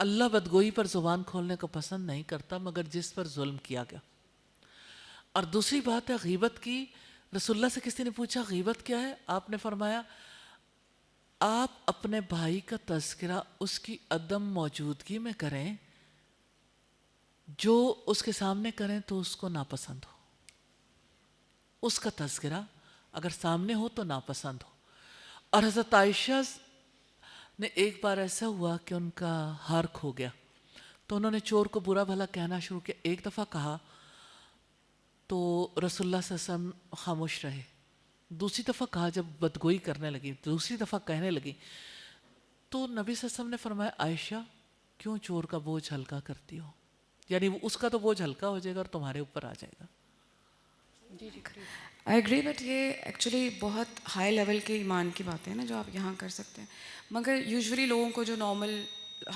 [SPEAKER 1] اللہ بدگوئی پر زبان کھولنے کو پسند نہیں کرتا مگر جس پر ظلم کیا گیا. اور دوسری بات ہے غیبت کی. رسول اللہ سے کسی نے پوچھا غیبت کیا ہے؟ آپ نے فرمایا آپ اپنے بھائی کا تذکرہ اس کی عدم موجودگی میں کریں، جو اس کے سامنے کریں تو اس کو ناپسند ہو. اس کا تذکرہ اگر سامنے ہو تو ناپسند ہو. اور حضرت عائشہ نے ایک بار ایسا ہوا کہ ان کا ہار کھو گیا تو انہوں نے چور کو برا بھلا کہنا شروع کیا. ایک دفعہ کہا تو رسول اللہ صلی اللہ علیہ وسلم خاموش رہے. دوسری دفعہ کہا جب بدگوئی کرنے لگی، دوسری دفعہ کہنے لگی تو نبی صلی اللہ علیہ وسلم نے فرمایا عائشہ کیوں چور کا بوجھ ہلکا کرتی ہو؟ یعنی اس کا تو بوجھ ہلکا ہو جائے گا اور تمہارے اوپر آ جائے گا.
[SPEAKER 6] آئی ایگری، بٹ یہ ایکچولی بہت ہائی لیول کے ایمان کی باتیں ہیں نا جو آپ یہاں کر سکتے ہیں. مگر یوزولی لوگوں کو جو نارمل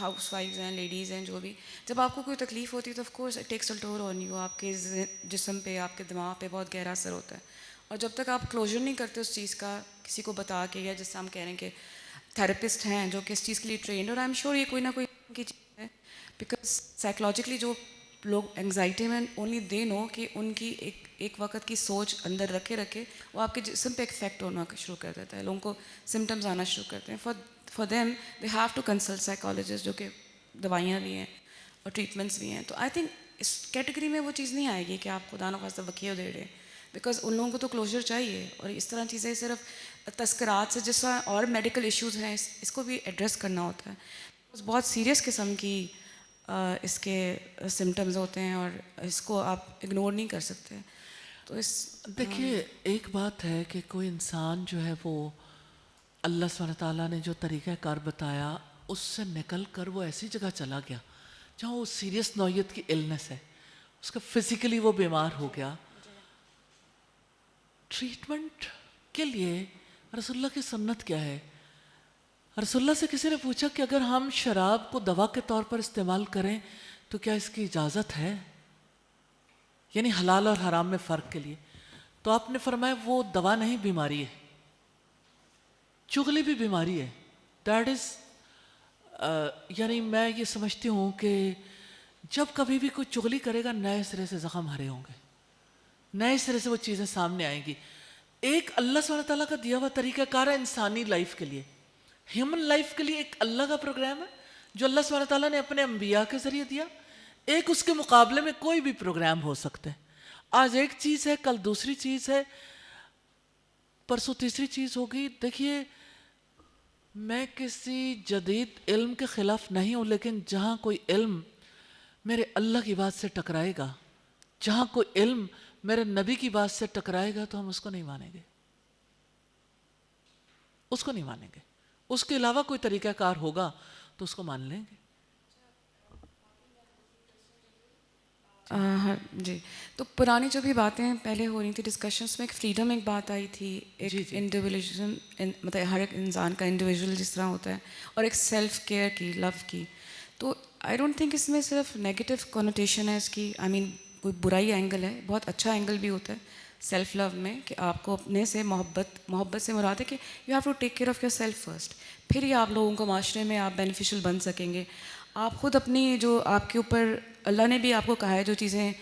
[SPEAKER 6] ہاؤس وائفز ہیں، لیڈیز ہیں، جو بھی جب آپ کو کوئی تکلیف ہوتی ہے تو of course it takes a toll on you. آپ کے جسم پہ، آپ کے دماغ پہ بہت گہرا اثر ہوتا ہے. اور جب تک آپ کلوجر نہیں کرتے اس چیز کا کسی کو بتا کے، یا جس سے ہم کہہ رہے ہیں کہ تھراپسٹ ہیں جو کہ اس چیز کے لیے ٹرینڈ، اور آئی ایم شیور یہ کوئی نہ کوئی کی چیز ہے. بیکاز سائیکلوجیکلی جو لوگ انگزائٹی میں اونلی دے نو کہ ان کی ایک وقت کی سوچ اندر رکھے وہ آپ کے جسم پہ افیکٹ ہونا شروع کر دیتا ہے. لوگوں کو سمٹمز آنا شروع کرتے ہیں. For them they have to consult psychologist, جو کہ دوائیاں بھی ہیں اور ٹریٹمنٹس بھی ہیں. تو آئی تھنک اس کیٹیگری میں وہ چیز نہیں آئے گی کہ آپ خدا نخواستہ وکیل دے رہے، بیکاز ان لوگوں کو تو کلوجر چاہیے. اور اس طرح چیزیں صرف تذکرات سے، جس طرح اور میڈیکل ایشوز ہیں اس کو بھی ایڈریس کرنا ہوتا ہے. بہت سیریس قسم کی اس کے سمٹمز ہوتے ہیں اور اس کو آپ اگنور نہیں کر سکتے. تو اس
[SPEAKER 1] دیکھیے ایک بات ہے کہ کوئی انسان جو ہے وہ اللہ سبحانہ تعالیٰ نے جو طریقہ کار بتایا اس سے نکل کر وہ ایسی جگہ چلا گیا جہاں وہ سیریس نوعیت کی النس ہے، اس کا فزیکلی وہ بیمار ہو گیا. ٹریٹمنٹ کے لیے رسول اللہ کی سنت کیا ہے؟ رسول اللہ سے کسی نے پوچھا کہ اگر ہم شراب کو دوا کے طور پر استعمال کریں تو کیا اس کی اجازت ہے؟ یعنی حلال اور حرام میں فرق کے لیے. تو آپ نے فرمایا وہ دوا نہیں، بیماری ہے. چغلی بھی بیماری ہے. دیٹ از یعنی میں یہ سمجھتی ہوں کہ جب کبھی بھی کوئی چغلی کرے گا نئے سرے سے زخم ہرے ہوں گے، نئے سرے سے وہ چیزیں سامنے آئیں گی. ایک اللہ سبحانہ تعالیٰ کا دیا ہوا طریقہ کار ہے انسانی لائف کے لیے، ہیومن لائف کے لیے ایک اللہ کا پروگرام ہے جو اللہ سبحانہ تعالیٰ نے اپنے انبیاء کے ذریعے دیا. ایک اس کے مقابلے میں کوئی بھی پروگرام ہو سکتے ہیں. آج ایک چیز ہے، کل دوسری چیز ہے، پرسوں تیسری چیز ہوگی. دیکھیے میں کسی جدید علم کے خلاف نہیں ہوں، لیکن جہاں کوئی علم میرے اللہ کی بات سے ٹکرائے گا، جہاں کوئی علم میرے نبی کی بات سے ٹکرائے گا تو ہم اس کو نہیں مانیں گے، اس کو نہیں مانیں گے. اس کے علاوہ کوئی طریقہ کار ہوگا تو اس کو مان لیں گے.
[SPEAKER 6] ہاں جی. تو پرانی جو بھی باتیں پہلے ہو رہی تھیں ڈسکشنس میں، ایک فریڈم ایک بات آئی تھی، ایک انڈیویجولزم، مطلب ہر ایک انسان کا انڈیویجول جس طرح ہوتا ہے، اور ایک سیلف کیئر کی، لو کی. تو آئی ڈونٹ تھنک اس میں صرف نیگیٹو کنوٹیشن ہے اس کی. آئی مین کوئی برائی اینگل ہے، بہت اچھا اینگل بھی ہوتا ہے سیلف لو میں، کہ آپ کو اپنے سے محبت سے مراد ہے کہ you have to take care of yourself first. پھر ہی آپ لوگوں کو معاشرے میں آپ بینیفیشل بن سکیں گے. آپ خود اپنی جو آپ کے اوپر اللہ نے بھی آپ کو کہا ہے جو چیزیں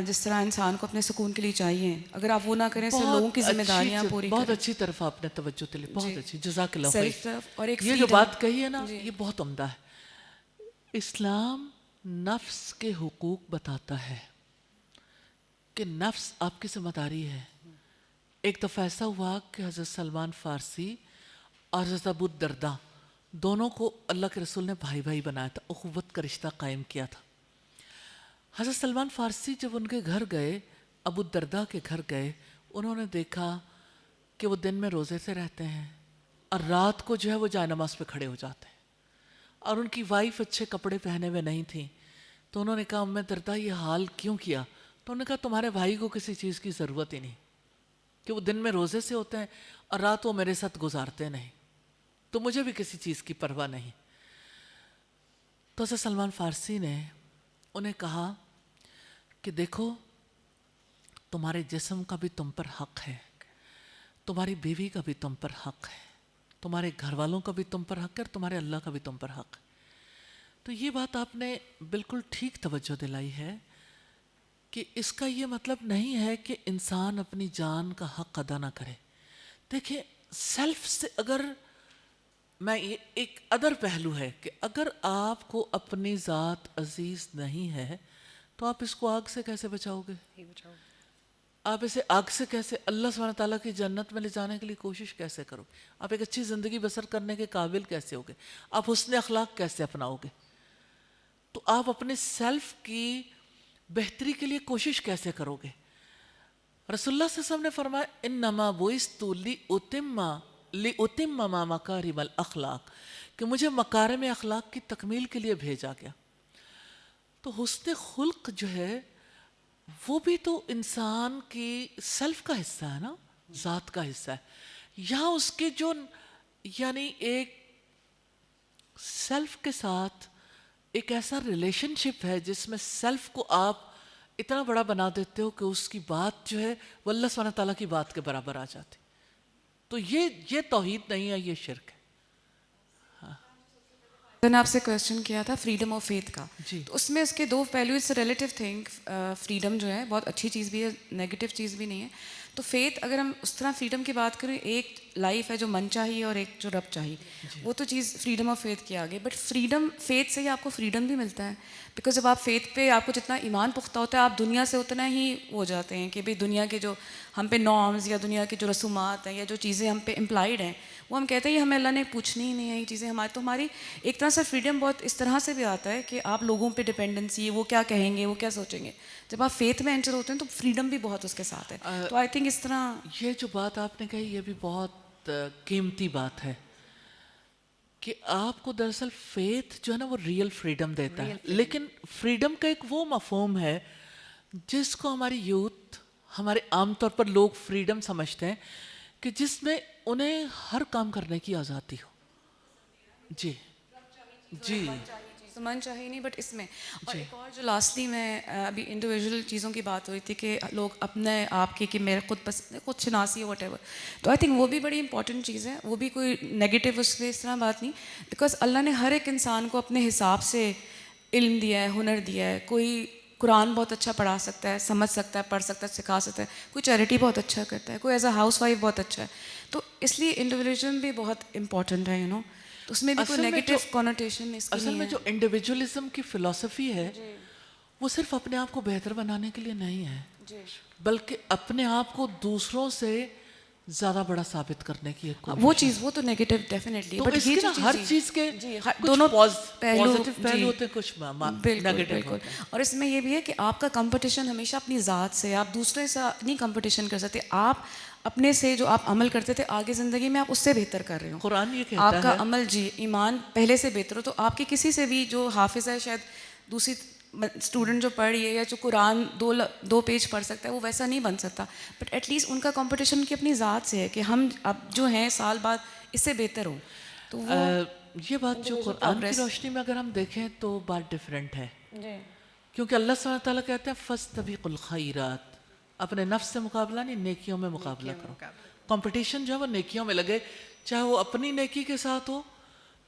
[SPEAKER 6] جس طرح انسان کو اپنے سکون کے لیے چاہیے، اگر آپ وہ نہ کریں صرف لوگوں کی ذمہ داریاں پوری کریں.
[SPEAKER 1] بہت اچھی طرف آپ نے توجہ دلائی، بہت اچھی، جزاک اللہ
[SPEAKER 6] سیلف
[SPEAKER 1] خیر.
[SPEAKER 6] لو اور ایک
[SPEAKER 1] یہ جو بات کہی ہے نا یہ بہت عمدہ ہے. اسلام نفس کے حقوق بتاتا ہے کہ نفس آپ کی ذمہ داری ہے. ایک دفعہ ایسا ہوا کہ حضرت سلمان فارسی اور حضرت ابو الدرداء دونوں کو اللہ کے رسول نے بھائی بھائی بنایا تھا، اخوت کا رشتہ قائم کیا تھا. حضرت سلمان فارسی جب ان کے گھر گئے، ابو الدرداء کے گھر گئے، انہوں نے دیکھا کہ وہ دن میں روزے سے رہتے ہیں اور رات کو جو ہے وہ جائے نماز پہ کھڑے ہو جاتے ہیں، اور ان کی وائف اچھے کپڑے پہنے ہوئے نہیں تھیں. تو انہوں نے کہا ام درداء یہ حال کیوں کیا؟ تو انہوں نے کہا تمہارے بھائی کو کسی چیز کی ضرورت ہی نہیں، کہ وہ دن میں روزے سے ہوتے ہیں اور رات وہ میرے ساتھ گزارتے نہیں، تو مجھے بھی کسی چیز کی پرواہ نہیں. تو حضرت سلمان فارسی نے انہیں کہا کہ دیکھو تمہارے جسم کا بھی تم پر حق ہے، تمہاری بیوی کا بھی تم پر حق ہے، تمہارے گھر والوں کا بھی تم پر حق ہے، اور تمہارے اللہ کا بھی تم پر حق ہے. تو یہ بات آپ نے بالکل ٹھیک توجہ دلائی ہے کہ اس کا یہ مطلب نہیں ہے کہ انسان اپنی جان کا حق ادا نہ کرے. دیکھیں سیلف سے اگر میں یہ ایک ادر پہلو ہے کہ اگر آپ کو اپنی ذات عزیز نہیں ہے تو آپ اس کو آگ سے کیسے بچاؤ گے؟ آپ اسے آگ سے کیسے اللہ سبحانہ تعالیٰ کی جنت میں لے جانے کے لیے کوشش کیسے کرو؟ آپ ایک اچھی زندگی بسر کرنے کے قابل کیسے ہوگے؟ آپ حسن اخلاق کیسے اپناؤ گے؟ تو آپ اپنے سیلف کی بہتری کے لیے کوشش کیسے کرو گے؟ رسول اللہ صلی اللہ علیہ وسلم نے فرمایا انما بعثت لأتم مکارم الاخلاق، کہ مجھے مکارم اخلاق کی تکمیل کے لیے بھیجا گیا. تو حسن خلق جو ہے وہ بھی تو انسان کی سیلف کا حصہ ہے نا، ذات کا حصہ ہے. یہاں اس کے جو یعنی ایک سیلف کے ساتھ ایک ایسا ریلیشن شپ ہے جس میں سیلف کو آپ اتنا بڑا بنا دیتے ہو کہ اس کی بات جو ہے وہ اللہ سبحانہ تعالیٰ کی بات کے برابر آ جاتی. تو یہ توحید نہیں ہے، یہ شرک ہے.
[SPEAKER 6] میں نے آپ سے کویشچن کیا تھا فریڈم آف فیتھ کا.
[SPEAKER 1] جی.
[SPEAKER 6] تو اس میں اس کے دو پہلو، اٹس ریلیٹیو تھنگ. فریڈم جو ہے بہت اچھی چیز بھی ہے، نیگیٹو چیز بھی نہیں ہے. تو فیتھ اگر ہم اس طرح فریڈم کی بات کریں، ایک لائف ہے جو من چاہیے اور ایک جو رب چاہیے، وہ تو چیز فریڈم آف فیتھ کے آگے. بٹ فریڈم فیتھ سے ہی آپ کو فریڈم بھی ملتا ہے، بیکاز جب آپ فیتھ پہ آپ کو جتنا ایمان پختہ ہوتا ہے آپ دنیا سے اتنا ہی ہو جاتے ہیں کہ بھئی دنیا کے جو ہم پہ نارمز یا دنیا کے جو رسومات ہیں یا جو چیزیں ہم پہ امپلائڈ ہیں وہ ہم کہتے ہیں یہ ہمیں اللہ نے پوچھنی ہی نہیں ہے یہ چیزیں ہماری. تو ہماری ایک طرح سے فریڈم بہت اس طرح سے بھی آتا ہے کہ آپ لوگوں پہ ڈپینڈنسی، وہ کیا کہیں گے، وہ کیا سوچیں گے. جب آپ فیتھ میں انٹر ہوتے ہیں تو فریڈم بھی بہت اس کے ساتھ ہے. تو آئی تھنک اس طرح
[SPEAKER 1] یہ جو بات آپ نے کہی یہ بھی بہت قیمتی بات ہے کہ آپ کو دراصل فیتھ جو ہے نا وہ ریئل فریڈم دیتا ہے. لیکن فریڈم کا ایک وہ مفہوم ہے جس کو ہماری یوتھ، ہمارے عام طور پر لوگ فریڈم سمجھتے ہیں کہ جس میں انہیں ہر کام کرنے کی آزادی ہو. جی جی
[SPEAKER 6] من چاہیے نہیں، بٹ اس میں اور ایک اور جو لاسٹلی میں ابھی انڈیویژول چیزوں کی بات ہو رہی تھی کہ لوگ اپنے آپ کی کہ میرے خود شناسی ہے واٹ ایور. تو آئی تھنک وہ بھی بڑی امپورٹنٹ چیز ہے، وہ بھی کوئی نیگیٹو اس پہ اس طرح بات نہیں، بیکاز اللہ نے ہر ایک انسان کو اپنے حساب سے علم دیا ہے، ہنر دیا ہے. کوئی قرآن بہت اچھا پڑھا سکتا ہے، سمجھ سکتا ہے، پڑھ سکتا ہے، سکھا سکتا ہے. کوئی چیریٹی بہت اچھا کرتا ہے، کوئی ایز اے ہاؤس وائف بہت اچھا ہے. تو اس لیے انڈیویژلزم بھی بہت امپورٹنٹ ہے، تو اس میں بھی کوئی نیگیٹو کونوٹیشن اس کی
[SPEAKER 1] اصل میں جو انڈیویجولزم کی فلسفی ہے وہ صرف اپنے آپ کو بہتر بنانے کے لیے نہیں ہے، بلکہ اپنے آپ کو دوسروں سے زیادہ بڑا ثابت کرنے کی ایک کوشش.
[SPEAKER 6] وہ چیز وہ تو نیگیٹو ڈیفینیٹلی.
[SPEAKER 1] تو اس کے نا ہر چیز کے
[SPEAKER 6] دونوں
[SPEAKER 1] پازیٹیو پہلو ہوتے ہیں، کچھ نیگیٹو ہوتے ہیں.
[SPEAKER 6] اور اس میں یہ بھی ہے کہ آپ کا کمپٹیشن ہمیشہ اپنی ذات سے، آپ دوسرے سے نہیں کمپٹیشن کر سکتے. آپ اپنے سے جو آپ عمل کرتے تھے آگے زندگی میں آپ اس سے بہتر کر رہے ہو.
[SPEAKER 1] قرآن یہ کہتا ہے
[SPEAKER 6] آپ کا عمل ایمان پہلے سے بہتر ہو. تو آپ کے کسی سے بھی جو حافظ ہے، شاید دوسری اسٹوڈنٹ جو پڑھ رہی ہے یا جو قرآن 2 پیج پڑھ سکتا ہے وہ ویسا نہیں بن سکتا. بٹ ایٹ لیسٹ ان کا کمپٹیشن کی اپنی ذات سے ہے کہ ہم اب جو ہیں سال بعد اس سے بہتر ہوں. تو
[SPEAKER 1] یہ بات جو قرآن کی روشنی میں اگر ہم دیکھیں تو بات ڈفرینٹ ہے، کیونکہ اللہ سبحانہ تعالیٰ کہتے ہیں فاستبقوا الخیرات، اپنے نفس سے مقابلہ نہیں، نیکیوں میں مقابلہ کرو. کمپٹیشن جو ہے وہ نیکیوں میں لگے، چاہے وہ اپنی نیکی کے ساتھ ہو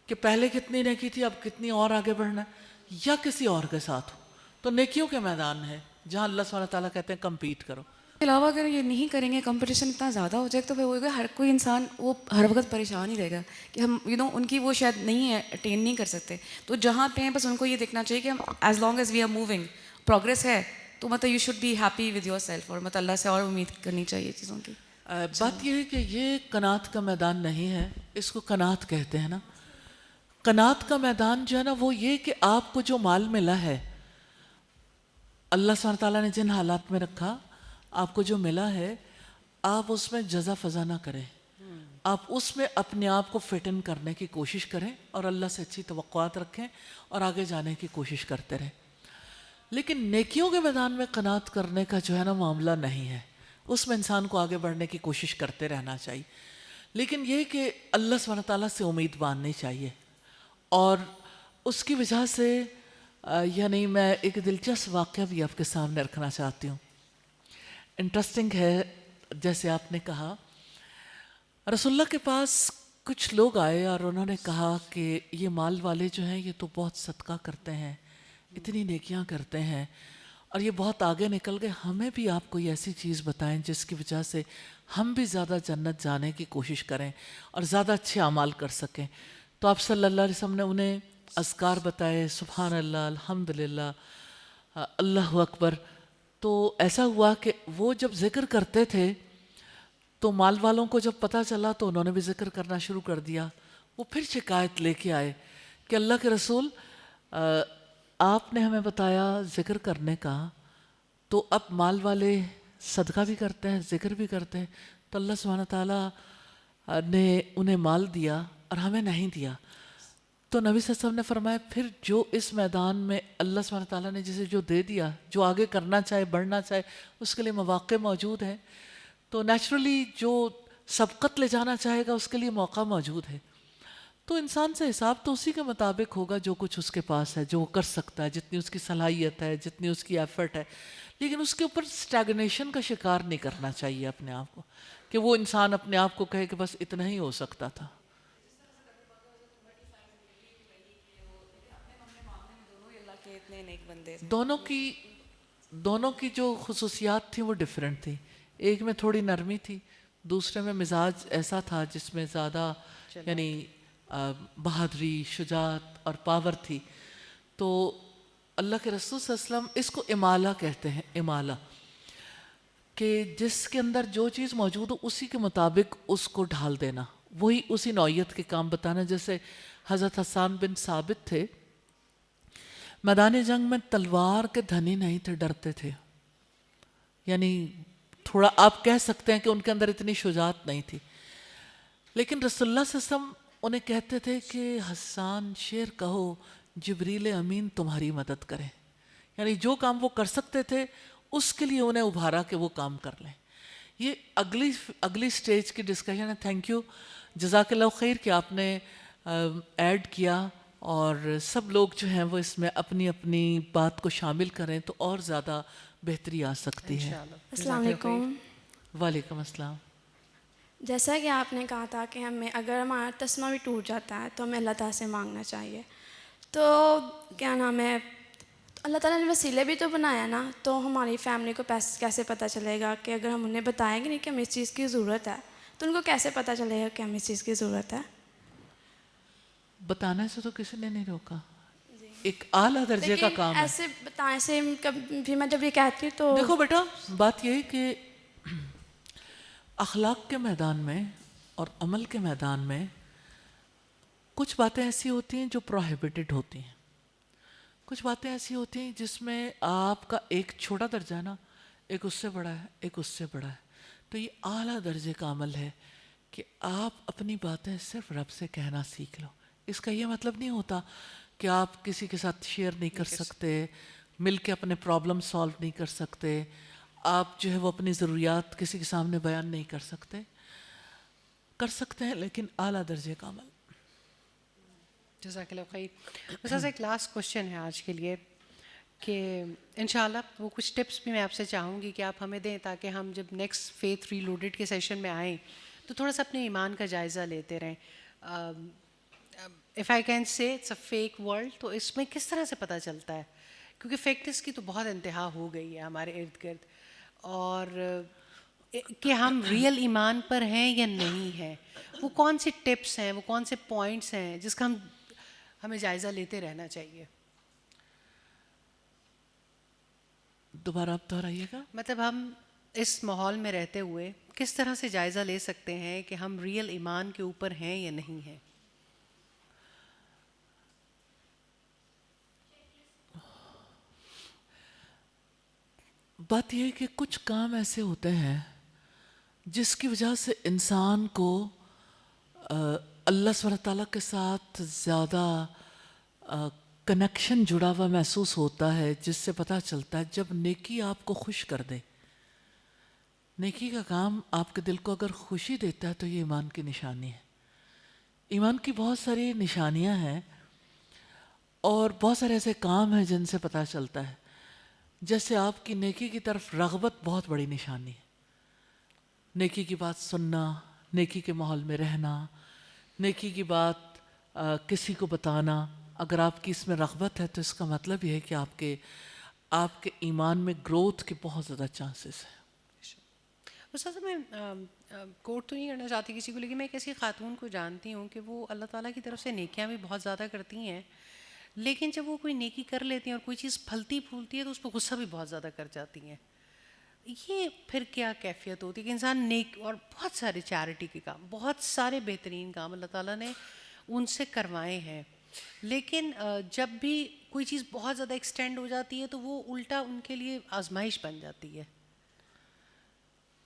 [SPEAKER 1] کہ پہلے کتنی نیکی تھی اب کتنی اور آگے بڑھنا ہے، یا کسی اور کے ساتھ ہو. تو نیکیوں کے میدان ہے جہاں اللہ سبحانہ تعالیٰ کہتے ہیں کمپیٹ کرو.
[SPEAKER 6] اس کے علاوہ اگر یہ نہیں کریں گے، کمپٹیشن اتنا زیادہ ہو جائے تو پھر ہوگا ہر کوئی انسان وہ ہر وقت پریشان ہی رہے گا کہ ہم ان کی وہ شاید نہیں ہے، اٹین نہیں کر سکتے. تو جہاں پہ ہیں بس ان کو یہ دیکھنا چاہیے کہ ہم as long as we are moving, progress ہے تو مطلب you should be happy with yourself, اور مطلب اللہ سے اور امید کرنی چاہیے چیزوں کی.
[SPEAKER 1] بات یہ ہے کہ یہ قناعت کا میدان نہیں ہے، اس کو قناعت کہتے ہیں نا. قناعت کا میدان جو ہے نا وہ یہ کہ آپ کو جو مال ملا ہے، اللہ سبحانہ تعالیٰ نے جن حالات میں رکھا، آپ کو جو ملا ہے آپ اس میں جزا فضا نہ کریں، آپ اس میں اپنے آپ کو فٹ ان کرنے کی کوشش کریں اور اللہ سے اچھی توقعات رکھیں اور آگے جانے کی کوشش کرتے رہیں. لیکن نیکیوں کے میدان میں قناعت کرنے کا جو ہے نا معاملہ نہیں ہے، اس میں انسان کو آگے بڑھنے کی کوشش کرتے رہنا چاہیے. لیکن یہ کہ اللہ سبحانہ تعالیٰ سے امید باندھنی چاہیے. اور اس کی وجہ سے یعنی میں ایک دلچسپ واقعہ بھی آپ کے سامنے رکھنا چاہتی ہوں. انٹرسٹنگ ہے، جیسے آپ نے کہا رسول اللہ کے پاس کچھ لوگ آئے اور انہوں نے کہا کہ یہ مال والے جو ہیں یہ تو بہت صدقہ کرتے ہیں، اتنی نیکیاں کرتے ہیں اور یہ بہت آگے نکل گئے، ہمیں بھی آپ کوئی ایسی چیز بتائیں جس کی وجہ سے ہم بھی زیادہ جنت جانے کی کوشش کریں اور زیادہ اچھے اعمال کر سکیں. تو آپ صلی اللہ علیہ وسلم نے انہیں اذکار بتائے، سبحان اللہ، الحمدللہ، اللہ اکبر. تو ایسا ہوا کہ وہ جب ذکر کرتے تھے تو مال والوں کو جب پتہ چلا تو انہوں نے بھی ذکر کرنا شروع کر دیا. وہ پھر شکایت لے کے آئے کہ اللہ کے رسول آپ نے ہمیں بتایا ذکر کرنے کا، تو اب مال والے صدقہ بھی کرتے ہیں، ذکر بھی کرتے ہیں، تو اللہ سبحانہ تعالیٰ نے انہیں مال دیا اور ہمیں نہیں دیا. تو نبی صلی اللہ علیہ وسلم نے فرمایا پھر جو اس میدان میں اللہ سبحانہ تعالیٰ نے جسے جو دے دیا، جو آگے کرنا چاہے، بڑھنا چاہے، اس کے لیے مواقع موجود ہیں. تو نیچرلی جو سبقت لے جانا چاہے گا اس کے لیے موقع موجود ہے. تو انسان سے حساب تو اسی کے مطابق ہوگا جو کچھ اس کے پاس ہے، جو وہ کر سکتا ہے، جتنی اس کی صلاحیت ہے، جتنی اس کی ایفرٹ ہے. لیکن اس کے اوپر اسٹیگنیشن کا شکار نہیں کرنا چاہیے اپنے آپ کو، کہ وہ انسان اپنے آپ کو کہے کہ بس اتنا ہی ہو سکتا تھا.
[SPEAKER 6] اتنے نیک بندے
[SPEAKER 1] دونوں کی جو خصوصیات تھیں وہ ڈیفرنٹ تھیں. ایک میں تھوڑی نرمی تھی، دوسرے میں مزاج ایسا تھا جس میں زیادہ یعنی بہادری، شجاعت اور پاور تھی. تو اللہ کے رسول صلی اللہ علیہ وسلم اس کو امالہ کہتے ہیں، امالہ، کہ جس کے اندر جو چیز موجود ہو اسی کے مطابق اس کو ڈھال دینا، وہی اسی نوعیت کے کام بتانا. جیسے حضرت حسان بن ثابت تھے، میدان جنگ میں تلوار کے دھنی نہیں تھے، ڈرتے تھے. یعنی تھوڑا آپ کہہ سکتے ہیں کہ ان کے اندر اتنی شجاعت نہیں تھی. لیکن رسول اللہ صلی اللہ علیہ وسلم انہیں کہتے تھے کہ حسان شیر کہو جبریل امین تمہاری مدد کرے. یعنی جو کام وہ کر سکتے تھے اس کے لیے انہیں ابھارا کہ وہ کام کر لیں. یہ اگلی سٹیج کی ڈسکشن ہے. تھینک یو، جزاک اللہ خیر کہ آپ نے ایڈ کیا، اور سب لوگ جو ہیں وہ اس میں اپنی اپنی بات کو شامل کریں تو اور زیادہ بہتری آ سکتی ہے.
[SPEAKER 7] السلام علیکم.
[SPEAKER 1] وعلیکم السلام.
[SPEAKER 7] جیسا کہ آپ نے کہا تھا کہ ہمیں اگر ہمارا تسمہ بھی ٹوٹ جاتا ہے تو ہمیں اللہ تعالیٰ سے مانگنا چاہیے. تو کیا نام ہے، اللہ تعالیٰ نے وسیلے بھی تو بنایا نا، تو ہماری فیملی کو کیسے پتہ چلے گا کہ اگر ہم انہیں بتائیں گے نہیں کہ ہمیں اس چیز کی ضرورت ہے تو ان کو کیسے پتہ چلے گا کہ ہمیں اس چیز کی ضرورت ہے؟
[SPEAKER 1] بتانے سے تو کسی نے نہیں روکا، ایک اعلیٰ درجے کا کام ہے.
[SPEAKER 7] ایسے بتائیں سے کبھی میں جب یہ کہتی ہوں تو
[SPEAKER 1] دیکھو بیٹا، بات یہ ہے کہ اخلاق کے میدان میں اور عمل کے میدان میں کچھ باتیں ایسی ہوتی ہیں جو پروہیبٹڈ ہوتی ہیں، کچھ باتیں ایسی ہوتی ہیں جس میں آپ کا ایک چھوٹا درجہ ہے نا، ایک اس سے بڑا ہے، ایک اس سے بڑا ہے. تو یہ اعلیٰ درجے کا عمل ہے کہ آپ اپنی باتیں صرف رب سے کہنا سیکھ لو. اس کا یہ مطلب نہیں ہوتا کہ آپ کسی کے ساتھ شیئر نہیں کر سکتے، مل کے اپنے پرابلم سالو نہیں کر سکتے، آپ جو ہے وہ اپنی ضروریات کسی کے سامنے بیان نہیں کر سکتے. کر سکتے ہیں لیکن اعلیٰ درجے کا عمل.
[SPEAKER 2] جزاک اللہ خیر. بس ایک لاسٹ کوشچن ہے آج کے لیے کہ انشاءاللہ وہ کچھ ٹپس بھی میں آپ سے چاہوں گی کہ آپ ہمیں دیں تاکہ ہم جب نیکسٹ فیتھ ریلوڈڈ کے سیشن میں آئیں تو تھوڑا سا اپنے ایمان کا جائزہ لیتے رہیں. If I can say it's a fake world, تو اس میں کس طرح سے پتہ چلتا ہے؟ کیونکہ فیکنس کی تو بہت انتہا ہو گئی ہے ہمارے ارد گرد، اور کہ ہم ریئل ایمان پر ہیں یا نہیں ہیں. وہ کون سی ٹپس ہیں، وہ کون سے پوائنٹس ہیں جس کا ہمیں جائزہ لیتے رہنا چاہیے؟
[SPEAKER 1] دوبارہ آپ دہرائیے گا.
[SPEAKER 2] مطلب ہم اس ماحول میں رہتے ہوئے کس طرح سے جائزہ لے سکتے ہیں کہ ہم ریئل ایمان کے اوپر ہیں یا نہیں ہیں؟
[SPEAKER 1] بات یہ ہے کہ کچھ کام ایسے ہوتے ہیں جس کی وجہ سے انسان کو اللہ سبحانہ تعالیٰ کے ساتھ زیادہ کنیکشن جڑا ہوا محسوس ہوتا ہے، جس سے پتہ چلتا ہے جب نیکی آپ کو خوش کر دے. نیکی کا کام آپ کے دل کو اگر خوشی دیتا ہے تو یہ ایمان کی نشانی ہے. ایمان کی بہت ساری نشانیاں ہیں اور بہت سارے ایسے کام ہیں جن سے پتہ چلتا ہے. جیسے آپ کی نیکی کی طرف رغبت بہت بڑی نشانی ہے. نیکی کی بات سننا، نیکی کے ماحول میں رہنا، نیکی کی بات کسی کو بتانا، اگر آپ کی اس میں رغبت ہے تو اس کا مطلب یہ ہے کہ آپ کے ایمان میں گروتھ کے بہت زیادہ چانسز ہیں.
[SPEAKER 2] استاذ میں کوٹ تو نہیں کرنا چاہتی کسی کو، لیکن میں ایک ایسی خاتون کو جانتی ہوں کہ وہ اللہ تعالیٰ کی طرف سے نیکیاں بھی بہت زیادہ کرتی ہیں، لیکن جب وہ کوئی نیکی کر لیتی ہیں اور کوئی چیز پھلتی پھولتی ہے تو اس پہ غصہ بھی بہت زیادہ کر جاتی ہیں. یہ پھر کیا کیفیت ہوتی ہے کہ انسان نیک اور بہت سارے چیریٹی کے کام، بہت سارے بہترین کام اللہ تعالیٰ نے ان سے کروائے ہیں، لیکن جب بھی کوئی چیز بہت زیادہ ایکسٹینڈ ہو جاتی ہے تو وہ الٹا ان کے لیے آزمائش بن جاتی ہے.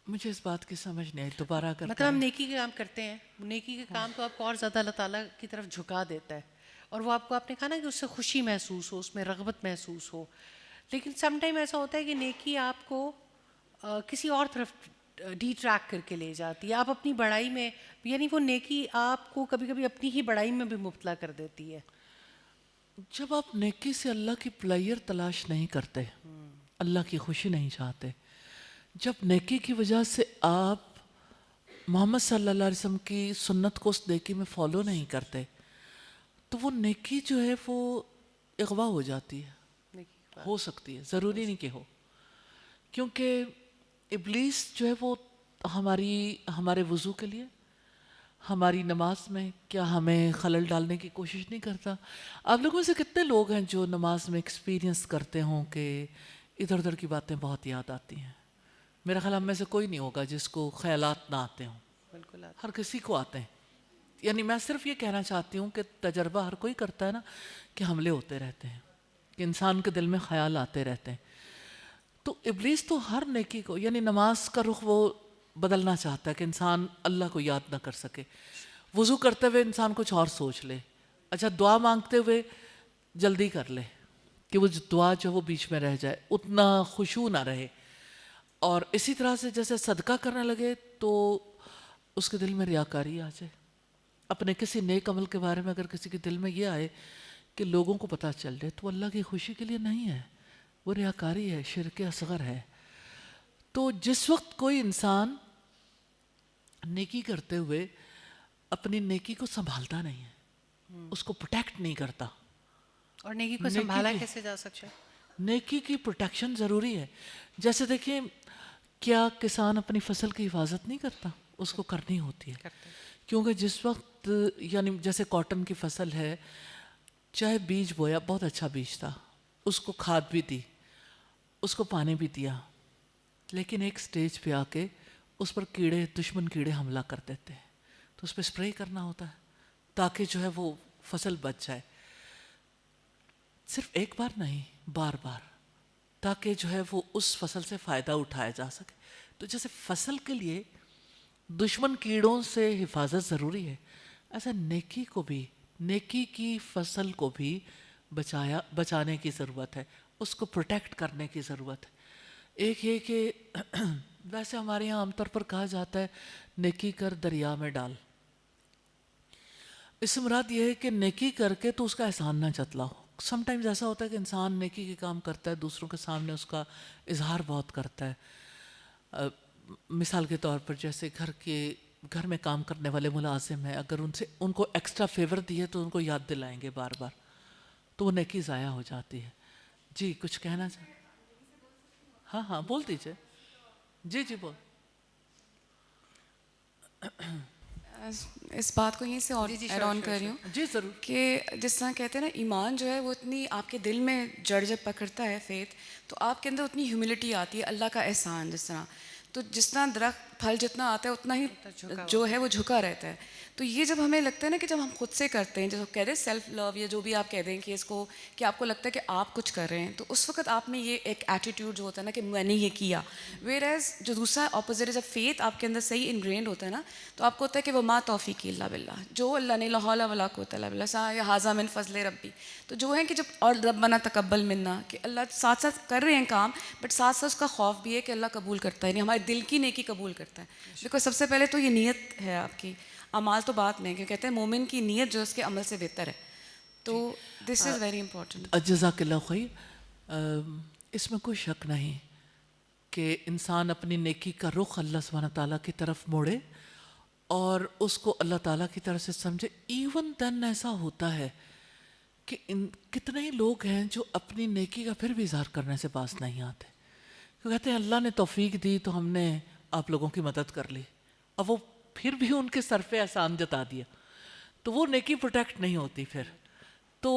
[SPEAKER 1] مجھے اس بات کی سمجھ نہیں آئی، دوبارہ اگر
[SPEAKER 2] مطلب ہم نیکی کے کام کرتے ہیں، نیکی کے کام تو آپ کو اور زیادہ اللہ تعالیٰ کی طرف جھکا دیتا ہے، اور وہ آپ نے کہا نا کہ اس سے خوشی محسوس ہو، اس میں رغبت محسوس ہو، لیکن سم ٹائم ایسا ہوتا ہے کہ نیکی آپ کو کسی اور طرف ڈی ٹریک کر کے لے جاتی ہے، آپ اپنی بڑائی میں، یعنی وہ نیکی آپ کو کبھی کبھی اپنی ہی بڑائی میں بھی مبتلا کر دیتی ہے.
[SPEAKER 1] جب آپ نیکی سے اللہ کی پلائر تلاش نہیں کرتے، اللہ کی خوشی نہیں چاہتے، جب نیکی کی وجہ سے آپ محمد صلی اللہ علیہ وسلم کی سنت کو اس نیکی میں فالو نہیں کرتے، تو وہ نیکی جو ہے وہ اغوا ہو جاتی ہے. ہو سکتی ہے، ضروری نہیں کہ ہو، کیونکہ ابلیس جو ہے وہ ہمارے وضو کے لیے، ہماری نماز میں کیا ہمیں خلل ڈالنے کی کوشش نہیں کرتا؟ آپ لوگوں سے کتنے لوگ ہیں جو نماز میں ایکسپیرینس کرتے ہوں کہ ادھر ادھر کی باتیں بہت یاد آتی ہیں؟ میرا خیال ہم میں سے کوئی نہیں ہوگا جس کو خیالات نہ آتے ہوں.
[SPEAKER 2] بالکل
[SPEAKER 1] ہر کسی کو آتے ہیں. یعنی میں صرف یہ کہنا چاہتی ہوں کہ تجربہ ہر کوئی کرتا ہے نا، کہ حملے ہوتے رہتے ہیں، کہ انسان کے دل میں خیال آتے رہتے ہیں. تو ابلیس تو ہر نیکی کو، یعنی نماز کا رخ وہ بدلنا چاہتا ہے کہ انسان اللہ کو یاد نہ کر سکے. وضو کرتے ہوئے انسان کچھ اور سوچ لے، اچھا دعا مانگتے ہوئے جلدی کر لے کہ وہ دعا جو وہ بیچ میں رہ جائے، اتنا خشوع نہ رہے. اور اسی طرح سے جیسے صدقہ کرنے لگے تو اس کے دل میں ریاکاری آ جائے. اپنے کسی نیک عمل کے بارے میں اگر کسی کے دل میں یہ آئے کہ لوگوں کو پتہ چل جائے، تو اللہ کی خوشی کے لیے نہیں ہے، وہ ریاکاری ہے، شرک اصغر ہے. تو جس وقت کوئی انسان نیکی کرتے ہوئے اپنی نیکی کو سنبھالتا نہیں ہے، اس کو پروٹیکٹ نہیں کرتا.
[SPEAKER 2] اور نیکی کو سنبھالا کیسے جا سکتا ہے؟
[SPEAKER 1] نیکی کی پروٹیکشن ضروری ہے. جیسے دیکھیں، کیا کسان اپنی فصل کی حفاظت نہیں کرتا؟ اس کو کرنی ہوتی ہے، کیونکہ جس وقت، یعنی جیسے کاٹن کی فصل ہے، چاہے بیج بویا، بہت اچھا بیج تھا، اس کو کھاد بھی دی، اس کو پانی بھی دیا، لیکن ایک سٹیج پہ آ کے اس پر کیڑے، دشمن کیڑے حملہ کر دیتے ہیں، تو اس پہ اسپرے کرنا ہوتا ہے تاکہ جو ہے وہ فصل بچ جائے. صرف ایک بار نہیں، بار بار، تاکہ جو ہے وہ اس فصل سے فائدہ اٹھایا جا سکے. تو جیسے فصل کے لیے دشمن کیڑوں سے حفاظت ضروری ہے، ایسا نیکی کو بھی، نیکی کی فصل کو بھی بچانے کی ضرورت ہے، اس کو پروٹیکٹ کرنے کی ضرورت ہے. ایک یہ کہ ویسے ہمارے یہاں عام طور پر کہا جاتا ہے نیکی کر دریا میں ڈال. اس سے مراد یہ ہے کہ نیکی کر کے تو اس کا احسان نہ جتلاؤ. سم ٹائمز ایسا ہوتا ہے کہ انسان نیکی کے کام کرتا ہے، دوسروں کے سامنے اس کا اظہار بہت کرتا ہے. مثال کے طور پر جیسے گھر میں کام کرنے والے ملازم ہیں، اگر ان کو ایکسٹرا فیور دیے تو ان کو یاد دلائیں گے بار بار، تو وہ نیکی ضائع ہو جاتی ہے. جی کچھ کہنا چاہیں؟ ہاں بول دیجیے. جی بول.
[SPEAKER 6] اس بات کو یہیں سے اور ایڈ آن کر رہی ہوں.
[SPEAKER 1] جی ضرور.
[SPEAKER 6] کہ جس طرح کہتے ہیں نا، ایمان جو ہے وہ اتنی آپ کے دل میں جڑ جب پکڑتا ہے فیتھ، تو آپ کے اندر اتنی ہیوملٹی آتی ہے، اللہ کا احسان جس طرح. تو جس طرح درخت پھل جتنا آتا ہے اتنا ہی جو ہے وہ جھکا رہتا ہے. تو یہ جب ہمیں لگتا ہے نا کہ جب ہم خود سے کرتے ہیں، جو کہہ دیں سیلف لو یا جو بھی آپ کہہ دیں کہ اس کو، کہ آپ کو لگتا ہے کہ آپ کچھ کر رہے ہیں، تو اس وقت آپ میں یہ ایک ایٹیٹیوڈ جو ہوتا ہے نا کہ میں نے یہ کیا. ویئر ایز جو دوسرا اپوزٹ ہے، جب فیتھ آپ کے اندر صحیح انگرینڈ ہوتا ہے نا، تو آپ کو ہوتا ہے کہ وہ ما توفیقی الا باللہ، جو اللہ نے لا حول ولا قوۃ الا باللہ یا ھذا من فضل ربی. تو جو ہے کہ جب اور ربنا تقبل منا، کہ اللہ ساتھ ساتھ کر رہے ہیں کام، بٹ ساتھ ساتھ اس کا خوف بھی ہے کہ اللہ قبول کرتا ہے، یعنی ہمارے دل کی نیکی قبول کرتا ہے. بیکاز سب سے پہلے تو یہ نیت ہے آپ کی، اعمال تو بات میں، کہ کہتے ہیں مومن کی نیت جو اس کے عمل سے بہتر ہے. تو دس از ویری امپورٹنٹ.
[SPEAKER 1] جزاک اللہ خیر. اس میں کوئی شک نہیں کہ انسان اپنی نیکی کا رخ اللہ سبحانہ تعالیٰ کی طرف موڑے اور اس کو اللہ تعالیٰ کی طرف سے سمجھے. ایون دین ایسا ہوتا ہے کہ کتنے ہی لوگ ہیں جو اپنی نیکی کا پھر بھی اظہار کرنے سے باز نہیں آتے. وہ کہتے ہیں اللہ نے توفیق دی تو ہم نے آپ لوگوں کی مدد کر لی, اور وہ پھر بھی ان کے سر پہ احسان جتا دیا, تو وہ نیکی پروٹیکٹ نہیں ہوتی پھر. تو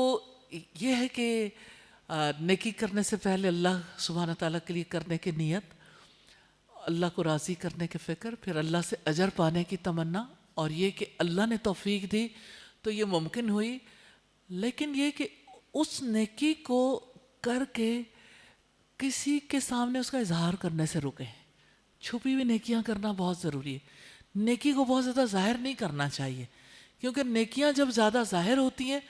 [SPEAKER 1] یہ ہے کہ نیکی کرنے سے پہلے اللہ سبحانہ تعالیٰ کے لیے کرنے کی نیت, اللہ کو راضی کرنے کی فکر, پھر اللہ سے اجر پانے کی تمنا, اور یہ کہ اللہ نے توفیق دی تو یہ ممکن ہوئی. لیکن یہ کہ اس نیکی کو کر کے کسی کے سامنے اس کا اظہار کرنے سے رکیں. چھپی ہوئی نیکیاں کرنا بہت ضروری ہے. نیکی کو بہت زیادہ ظاہر نہیں کرنا چاہیے, کیونکہ نیکیاں جب زیادہ ظاہر ہوتی ہیں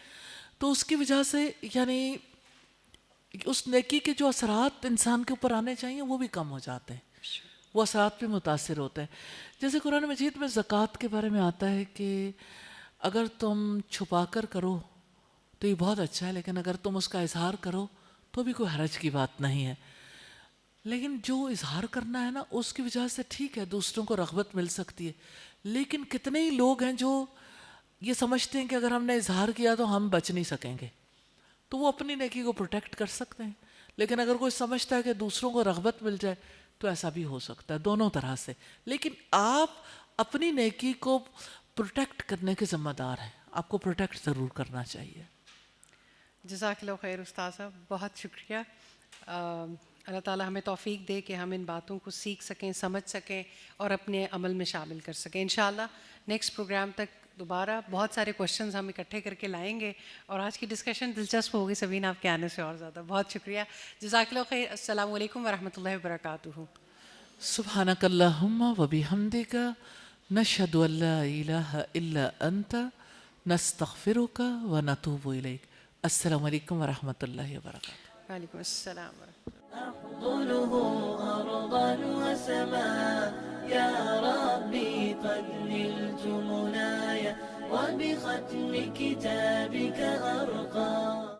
[SPEAKER 1] تو اس کی وجہ سے یعنی اس نیکی کے جو اثرات انسان کے اوپر آنے چاہیے وہ بھی کم ہو جاتے ہیں, وہ اثرات پہ متاثر ہوتے ہیں. جیسے قرآن مجید میں زکوٰۃ کے بارے میں آتا ہے کہ اگر تم چھپا کر کرو تو یہ بہت اچھا ہے, لیکن اگر تم اس کا اظہار کرو تو بھی کوئی حرج کی بات نہیں ہے. لیکن جو اظہار کرنا ہے نا, اس کی وجہ سے ٹھیک ہے دوسروں کو رغبت مل سکتی ہے, لیکن کتنے ہی لوگ ہیں جو یہ سمجھتے ہیں کہ اگر ہم نے اظہار کیا تو ہم بچ نہیں سکیں گے, تو وہ اپنی نیکی کو پروٹیکٹ کر سکتے ہیں. لیکن اگر کوئی سمجھتا ہے کہ دوسروں کو رغبت مل جائے تو ایسا بھی ہو سکتا ہے, دونوں طرح سے. لیکن آپ اپنی نیکی کو پروٹیکٹ کرنے کے ذمہ دار ہیں, آپ کو پروٹیکٹ ضرور کرنا چاہیے.
[SPEAKER 2] جزاک اللہ خیر استاذہ, بہت شکریہ. اللہ تعالیٰ ہمیں توفیق دے کہ ہم ان باتوں کو سیکھ سکیں, سمجھ سکیں اور اپنے عمل میں شامل کر سکیں. انشاءاللہ نیکسٹ پروگرام تک دوبارہ بہت سارے کوشچنز ہم اکٹھے کر کے لائیں گے, اور آج کی ڈسکشن دلچسپ ہوگی سبین آپ کے آنے سے اور زیادہ. بہت شکریہ, جزاک اللہ خیر. السلام علیکم ورحمۃ اللہ وبرکاتہ.
[SPEAKER 1] سبحانک اللہم و بحمدک نشہد ان لا الہ الا انت نستغفرک و نتوب الیک. السلام علیکم ورحمۃ اللہ وبرکاتہ.
[SPEAKER 2] وعلیکم السلام ورحمۃ اللہ.
[SPEAKER 5] أفضله أرضا وسماء يا ربي قد نلت منايا وبختم كتابك أرقى.